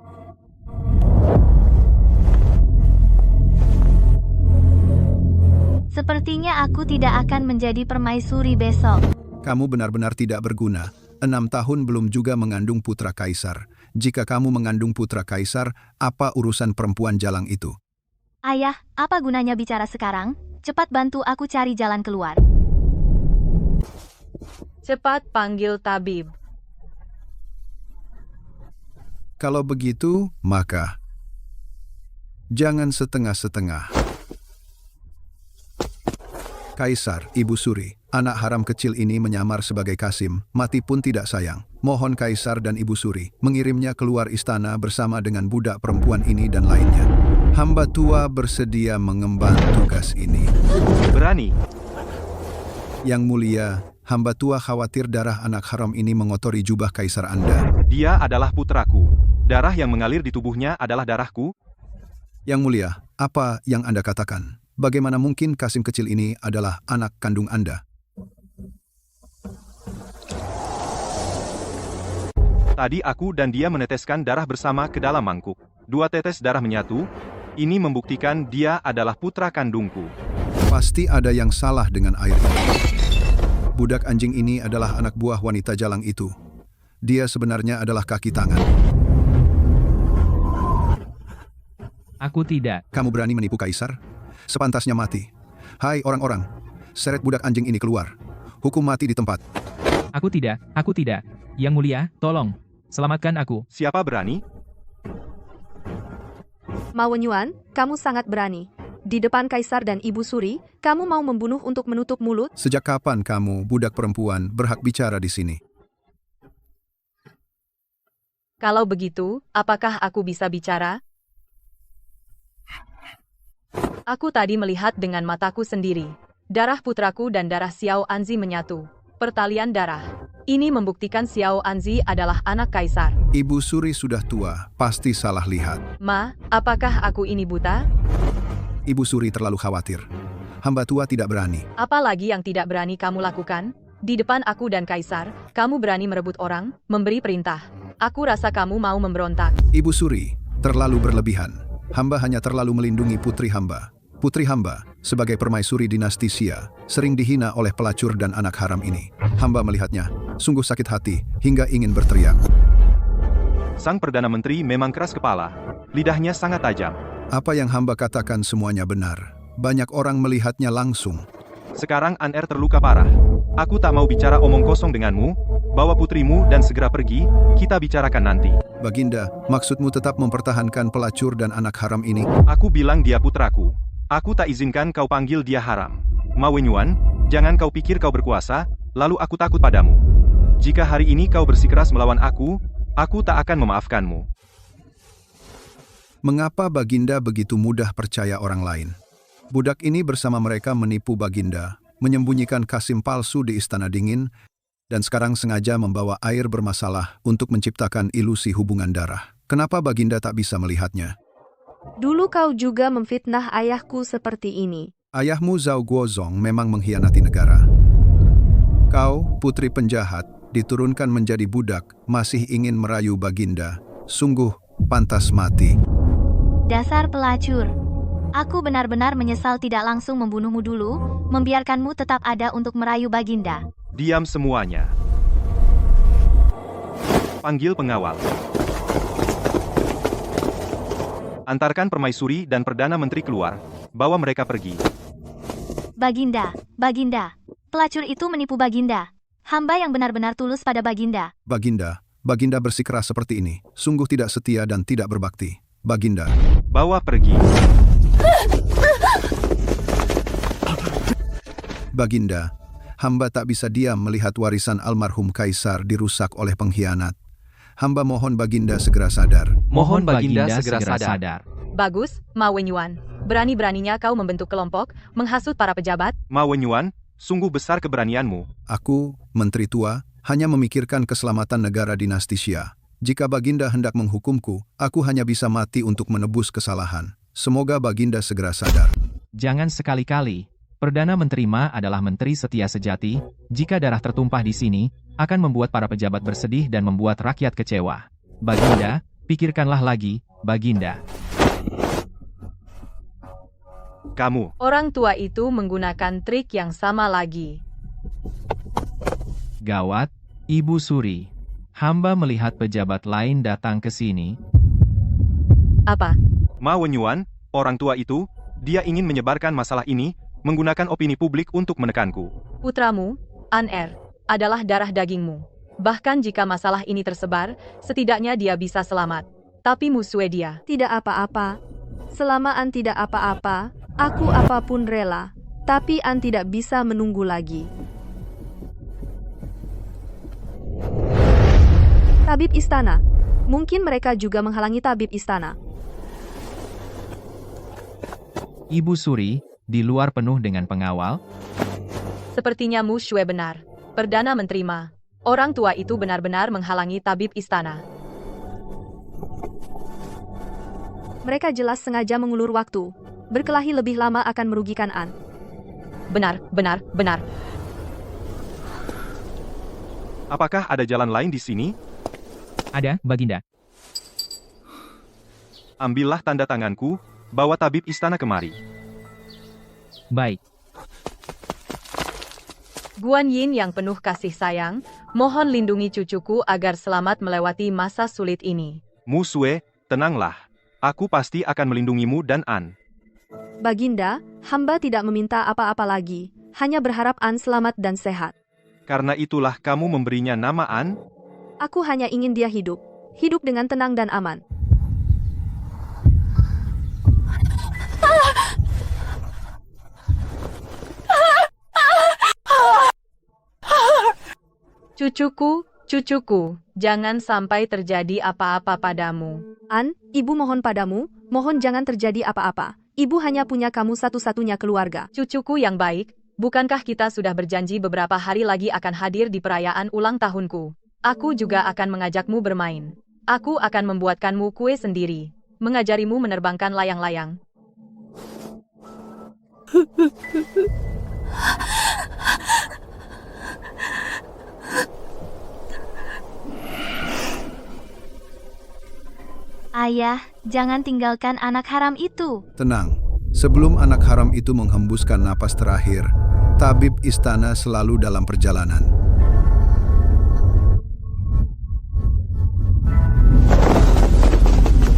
Sepertinya aku tidak akan menjadi permaisuri besok. Kamu benar-benar tidak berguna. 6 tahun belum juga mengandung putra Kaisar. Jika kamu mengandung putra Kaisar, apa urusan perempuan jalang itu? Ayah, apa gunanya bicara sekarang? Cepat bantu aku cari jalan keluar. Cepat panggil tabib. Kalau begitu, maka jangan setengah-setengah. Kaisar, Ibu Suri, anak haram kecil ini menyamar sebagai Kasim, mati pun tidak sayang. Mohon Kaisar dan Ibu Suri mengirimnya keluar istana bersama dengan budak perempuan ini dan lainnya. Hamba tua bersedia mengemban tugas ini. Berani. Yang mulia, hamba tua khawatir darah anak haram ini mengotori jubah Kaisar Anda. Dia adalah putraku. Darah yang mengalir di tubuhnya adalah darahku. Yang mulia, apa yang Anda katakan? Bagaimana mungkin Kasim kecil ini adalah anak kandung Anda? Tadi aku dan dia meneteskan darah bersama ke dalam mangkuk. 2 tetes darah menyatu. Ini membuktikan dia adalah putra kandungku. Pasti ada yang salah dengan air ini. Budak anjing ini adalah anak buah wanita jalang itu. Dia sebenarnya adalah kaki tangan. Aku tidak. Kamu berani menipu Kaisar? Sepantasnya mati. Hai orang-orang, seret budak anjing ini keluar. Hukum mati di tempat. Aku tidak. Yang mulia, tolong. Selamatkan aku. Siapa berani? Ma Wenyuan, kamu sangat berani. Di depan Kaisar dan Ibu Suri, kamu mau membunuh untuk menutup mulut? Sejak kapan kamu, budak perempuan, berhak bicara di sini? Kalau begitu, apakah aku bisa bicara? Aku tadi melihat dengan mataku sendiri. Darah putraku dan darah Xiao Anzi menyatu. Pertalian darah. Ini membuktikan Xiao Anzi adalah anak Kaisar. Ibu Suri sudah tua, pasti salah lihat. Ma, apakah aku ini buta? Ibu Suri terlalu khawatir. Hamba tua tidak berani. Apalagi yang tidak berani kamu lakukan? Di depan aku dan Kaisar, kamu berani merebut orang, memberi perintah. Aku rasa kamu mau memberontak. Ibu Suri, terlalu berlebihan. Hamba hanya terlalu melindungi putri hamba. Putri hamba, sebagai permaisuri dinasti Xia, sering dihina oleh pelacur dan anak haram ini. Hamba melihatnya, sungguh sakit hati, hingga ingin berteriak. Sang Perdana Menteri memang keras kepala. Lidahnya sangat tajam. Apa yang hamba katakan semuanya benar. Banyak orang melihatnya langsung. Sekarang An-er terluka parah. Aku tak mau bicara omong kosong denganmu. Bawa putrimu dan segera pergi, kita bicarakan nanti. Baginda, maksudmu tetap mempertahankan pelacur dan anak haram ini? Aku bilang dia putraku. Aku tak izinkan kau panggil dia haram. Ma Wenyuan, jangan kau pikir kau berkuasa, lalu aku takut padamu. Jika hari ini kau bersikeras melawan aku tak akan memaafkanmu. Mengapa Baginda begitu mudah percaya orang lain? Budak ini bersama mereka menipu Baginda, menyembunyikan Kasim palsu di Istana Dingin, dan sekarang sengaja membawa air bermasalah untuk menciptakan ilusi hubungan darah. Kenapa Baginda tak bisa melihatnya? Dulu kau juga memfitnah ayahku seperti ini. Ayahmu Zhao Guozong memang mengkhianati negara. Kau, putri penjahat, diturunkan menjadi budak, masih ingin merayu Baginda. Sungguh pantas mati. Dasar pelacur. Aku benar-benar menyesal tidak langsung membunuhmu dulu, membiarkanmu tetap ada untuk merayu Baginda. Diam semuanya. Panggil pengawal. Antarkan permaisuri dan Perdana Menteri keluar. Bawa mereka pergi. Baginda, pelacur itu menipu Baginda. Hamba yang benar-benar tulus pada Baginda. Baginda bersikeras seperti ini. Sungguh tidak setia dan tidak berbakti. Baginda. Bawa pergi. Baginda, hamba tak bisa diam melihat warisan almarhum Kaisar dirusak oleh pengkhianat. Hamba mohon Baginda segera sadar. Mohon Baginda segera sadar. Bagus, Ma Wenyuan. Berani-beraninya kau membentuk kelompok, menghasut para pejabat. Ma Wenyuan, sungguh besar keberanianmu. Aku, Menteri Tua, hanya memikirkan keselamatan negara dinasti Xia. Jika Baginda hendak menghukumku, aku hanya bisa mati untuk menebus kesalahan. Semoga Baginda segera sadar. Jangan sekali-kali. Perdana Menteri Ma adalah menteri setia sejati. Jika darah tertumpah di sini, akan membuat para pejabat bersedih dan membuat rakyat kecewa. Baginda, pikirkanlah lagi, Baginda. Kamu. Orang tua itu menggunakan trik yang sama lagi. Gawat, Ibu Suri. Hamba melihat pejabat lain datang ke sini. Apa? Ma Wenyuan, orang tua itu, dia ingin menyebarkan masalah ini, menggunakan opini publik untuk menekanku. Putramu, An-Er, adalah darah dagingmu. Bahkan jika masalah ini tersebar, setidaknya dia bisa selamat. Tapi musuh dia. Tidak apa-apa. Selama An tidak apa-apa, aku apapun rela. Tapi An tidak bisa menunggu lagi. Tabib Istana. Mungkin mereka juga menghalangi Tabib Istana. Ibu Suri, di luar penuh dengan pengawal. Sepertinya Mu Shue benar. Perdana Menteri Ma. Orang tua itu benar-benar menghalangi Tabib Istana. Mereka jelas sengaja mengulur waktu. Berkelahi lebih lama akan merugikan An. Benar. Apakah ada jalan lain di sini? Ada, Baginda. Ambillah tanda tanganku, bawa tabib istana kemari. Baik. Guan Yin yang penuh kasih sayang, mohon lindungi cucuku agar selamat melewati masa sulit ini. Mu Shue, tenanglah. Aku pasti akan melindungimu dan An. Baginda, hamba tidak meminta apa-apa lagi. Hanya berharap An selamat dan sehat. Karena itulah kamu memberinya nama An? Aku hanya ingin dia hidup. Hidup dengan tenang dan aman. Cucuku, jangan sampai terjadi apa-apa padamu. An, ibu mohon padamu, mohon jangan terjadi apa-apa. Ibu hanya punya kamu satu-satunya keluarga. Cucuku yang baik, bukankah kita sudah berjanji beberapa hari lagi akan hadir di perayaan ulang tahunku? Aku juga akan mengajakmu bermain. Aku akan membuatkanmu kue sendiri, mengajarimu menerbangkan layang-layang. Ayah, jangan tinggalkan anak haram itu. Tenang, sebelum anak haram itu menghembuskan napas terakhir, tabib istana selalu dalam perjalanan.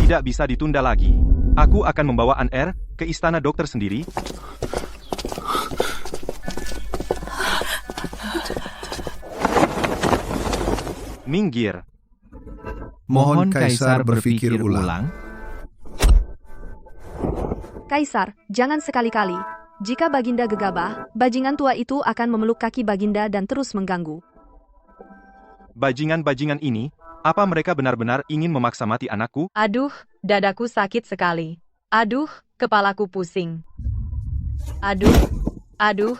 Tidak bisa ditunda lagi. Aku akan membawa An-Er ke istana dokter sendiri. Minggir. Mohon Kaisar berpikir ulang. Kaisar, jangan sekali-kali. Jika Baginda gegabah, bajingan tua itu akan memeluk kaki Baginda dan terus mengganggu. Bajingan-bajingan ini, apa mereka benar-benar ingin memaksa mati anakku? Aduh, dadaku sakit sekali. Aduh, kepalaku pusing. Aduh,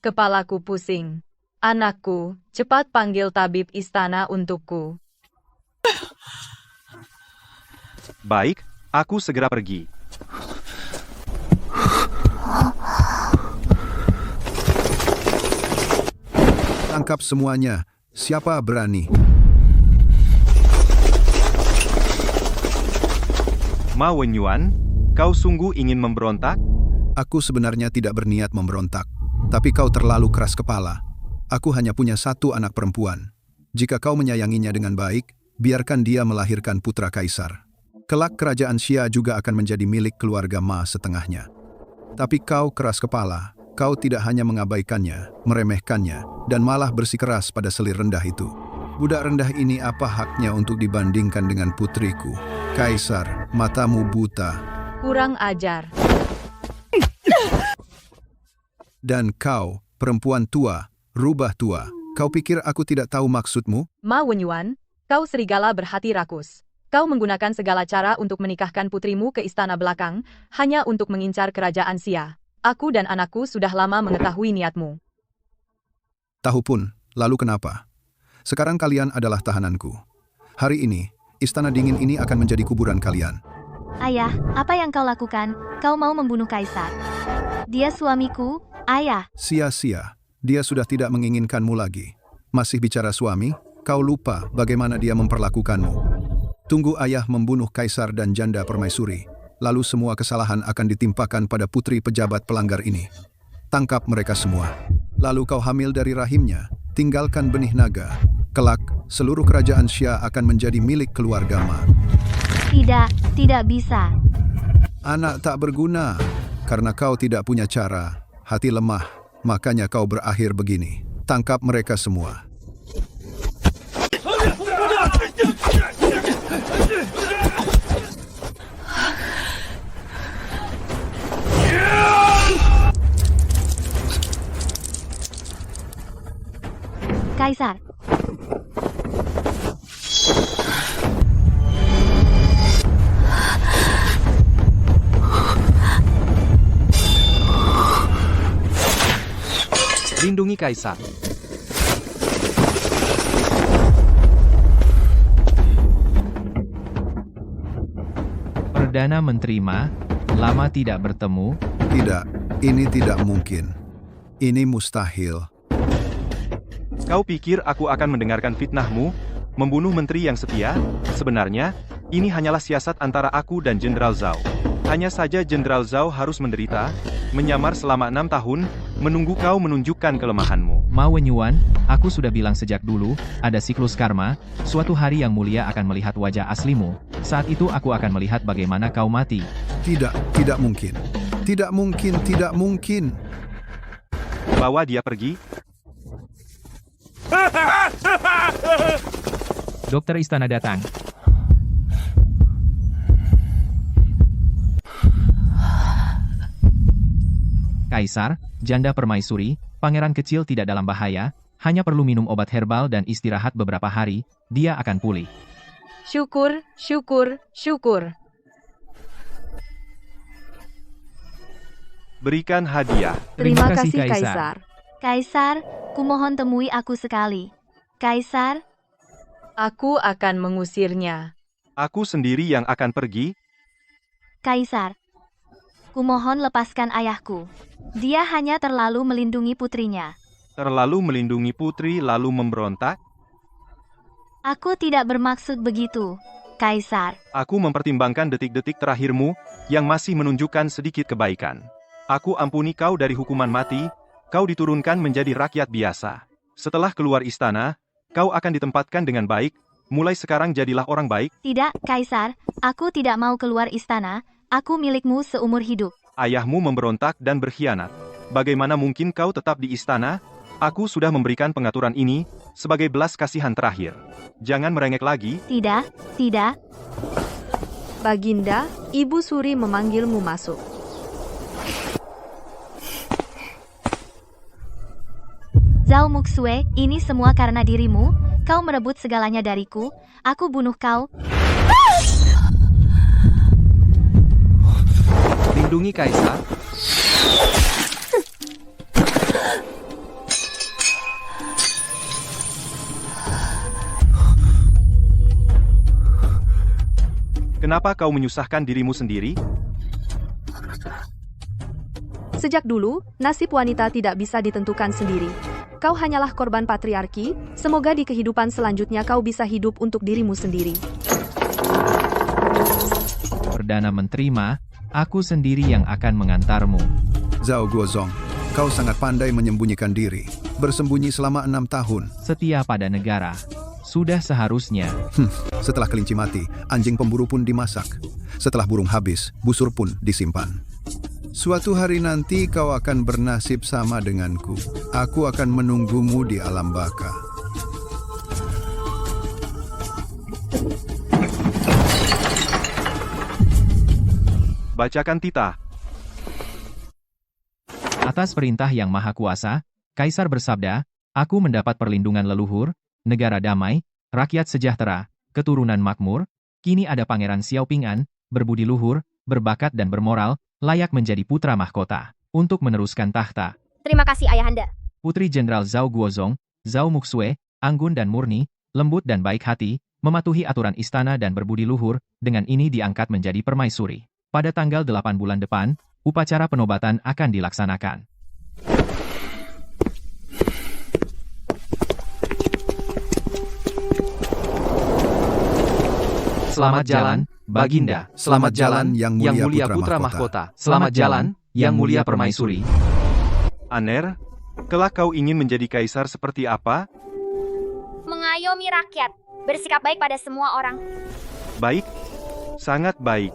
kepalaku pusing. Anakku, cepat panggil tabib istana untukku. Baik, aku segera pergi. Tangkap semuanya. Siapa berani? Ma Wenyuan, kau sungguh ingin memberontak? Aku sebenarnya tidak berniat memberontak, tapi kau terlalu keras kepala. Aku hanya punya satu anak perempuan. Jika kau menyayanginya dengan baik, biarkan dia melahirkan putra kaisar. Kelak kerajaan Xia juga akan menjadi milik keluarga Ma setengahnya. Tapi kau keras kepala, kau tidak hanya mengabaikannya, meremehkannya, dan malah bersikeras pada selir rendah itu. Budak rendah ini apa haknya untuk dibandingkan dengan putriku? Kaisar, matamu buta. Kurang ajar. Dan kau, perempuan tua, rubah tua, kau pikir aku tidak tahu maksudmu? Ma Wenyuan, kau serigala berhati rakus. Kau menggunakan segala cara untuk menikahkan putrimu ke istana belakang, hanya untuk mengincar kerajaan Xia. Aku dan anakku sudah lama mengetahui niatmu. Tahu pun, lalu kenapa? Sekarang kalian adalah tahananku. Hari ini, istana dingin ini akan menjadi kuburan kalian. Ayah, apa yang kau lakukan? Kau mau membunuh Kaisar. Dia suamiku, ayah. Sia-sia, dia sudah tidak menginginkanmu lagi. Masih bicara suami, kau lupa bagaimana dia memperlakukanmu. Tunggu ayah membunuh Kaisar dan janda permaisuri, lalu semua kesalahan akan ditimpakan pada putri pejabat pelanggar ini. Tangkap mereka semua. Lalu kau hamil dari rahimnya, tinggalkan benih naga. Kelak, seluruh kerajaan Xia akan menjadi milik keluarga Ma. Tidak bisa. Anak tak berguna, karena kau tidak punya cara. Hati lemah, makanya kau berakhir begini. Tangkap mereka semua. Kaisar. Lindungi Kaisar. Perdana Menteri Ma, lama tidak bertemu. Tidak, ini tidak mungkin. Ini mustahil. Kau pikir aku akan mendengarkan fitnahmu? Membunuh menteri yang setia? Sebenarnya, ini hanyalah siasat antara aku dan Jenderal Zhao. Hanya saja Jenderal Zhao harus menderita, menyamar selama 6 tahun, menunggu kau menunjukkan kelemahanmu. Ma Wenyuan, aku sudah bilang sejak dulu, ada siklus karma, suatu hari yang mulia akan melihat wajah aslimu. Saat itu aku akan melihat bagaimana kau mati. Tidak mungkin. Tidak mungkin, tidak mungkin. Bawa dia pergi. Dokter istana datang. Kaisar, janda permaisuri, pangeran kecil tidak dalam bahaya, hanya perlu minum obat herbal dan istirahat beberapa hari, dia akan pulih. Syukur, syukur, syukur. Berikan hadiah. Terima kasih, Kaisar. Kaisar, kumohon temui aku sekali. Kaisar, Aku akan mengusirnya. Aku sendiri yang akan pergi. Kaisar. Kumohon lepaskan ayahku. Dia hanya terlalu melindungi putrinya. Terlalu melindungi putri lalu memberontak. Aku tidak bermaksud begitu, Kaisar. Aku mempertimbangkan detik-detik terakhirmu, yang masih menunjukkan sedikit kebaikan. Aku ampuni kau dari hukuman mati, kau diturunkan menjadi rakyat biasa. Setelah keluar istana, kau akan ditempatkan dengan baik, mulai sekarang jadilah orang baik. Tidak, Kaisar, aku tidak mau keluar istana, aku milikmu seumur hidup. Ayahmu memberontak dan berkhianat. Bagaimana mungkin kau tetap di istana? Aku sudah memberikan pengaturan ini, sebagai belas kasihan terakhir. Jangan merengek lagi. Tidak. Baginda, Ibu Suri memanggilmu masuk. Zhao Muxue, ini semua karena dirimu, kau merebut segalanya dariku, aku bunuh kau. Lindungi Kaisar. Kenapa kau menyusahkan dirimu sendiri? Sejak dulu, nasib wanita tidak bisa ditentukan sendiri. Kau hanyalah korban patriarki, semoga di kehidupan selanjutnya kau bisa hidup untuk dirimu sendiri. Perdana Menteri Ma, aku sendiri yang akan mengantarmu. Zhao Guozong, kau sangat pandai menyembunyikan diri. Bersembunyi selama 6 tahun. Setia pada negara. Sudah seharusnya. Setelah kelinci mati, anjing pemburu pun dimasak. Setelah burung habis, busur pun disimpan. Suatu hari nanti kau akan bernasib sama denganku. Aku akan menunggumu di alam baka. Bacakan titah. Atas perintah Yang Maha Kuasa, Kaisar bersabda, aku mendapat perlindungan leluhur, negara damai, rakyat sejahtera, keturunan makmur, kini ada Pangeran Xiao Ping'an, berbudi luhur, berbakat dan bermoral, layak menjadi putra mahkota, untuk meneruskan tahta. Terima kasih Ayahanda. Putri Jenderal Zhao Guozong, Zhao Muxue, anggun dan murni, lembut dan baik hati, mematuhi aturan istana dan berbudi luhur, dengan ini diangkat menjadi permaisuri. Pada tanggal 8 bulan depan, upacara penobatan akan dilaksanakan. Selamat jalan, Baginda. Selamat jalan, Yang Mulia Putra Mahkota. Selamat jalan, Yang Mulia Permaisuri. Aner, kelak kau ingin menjadi kaisar seperti apa? Mengayomi rakyat, bersikap baik pada semua orang. Baik, sangat baik.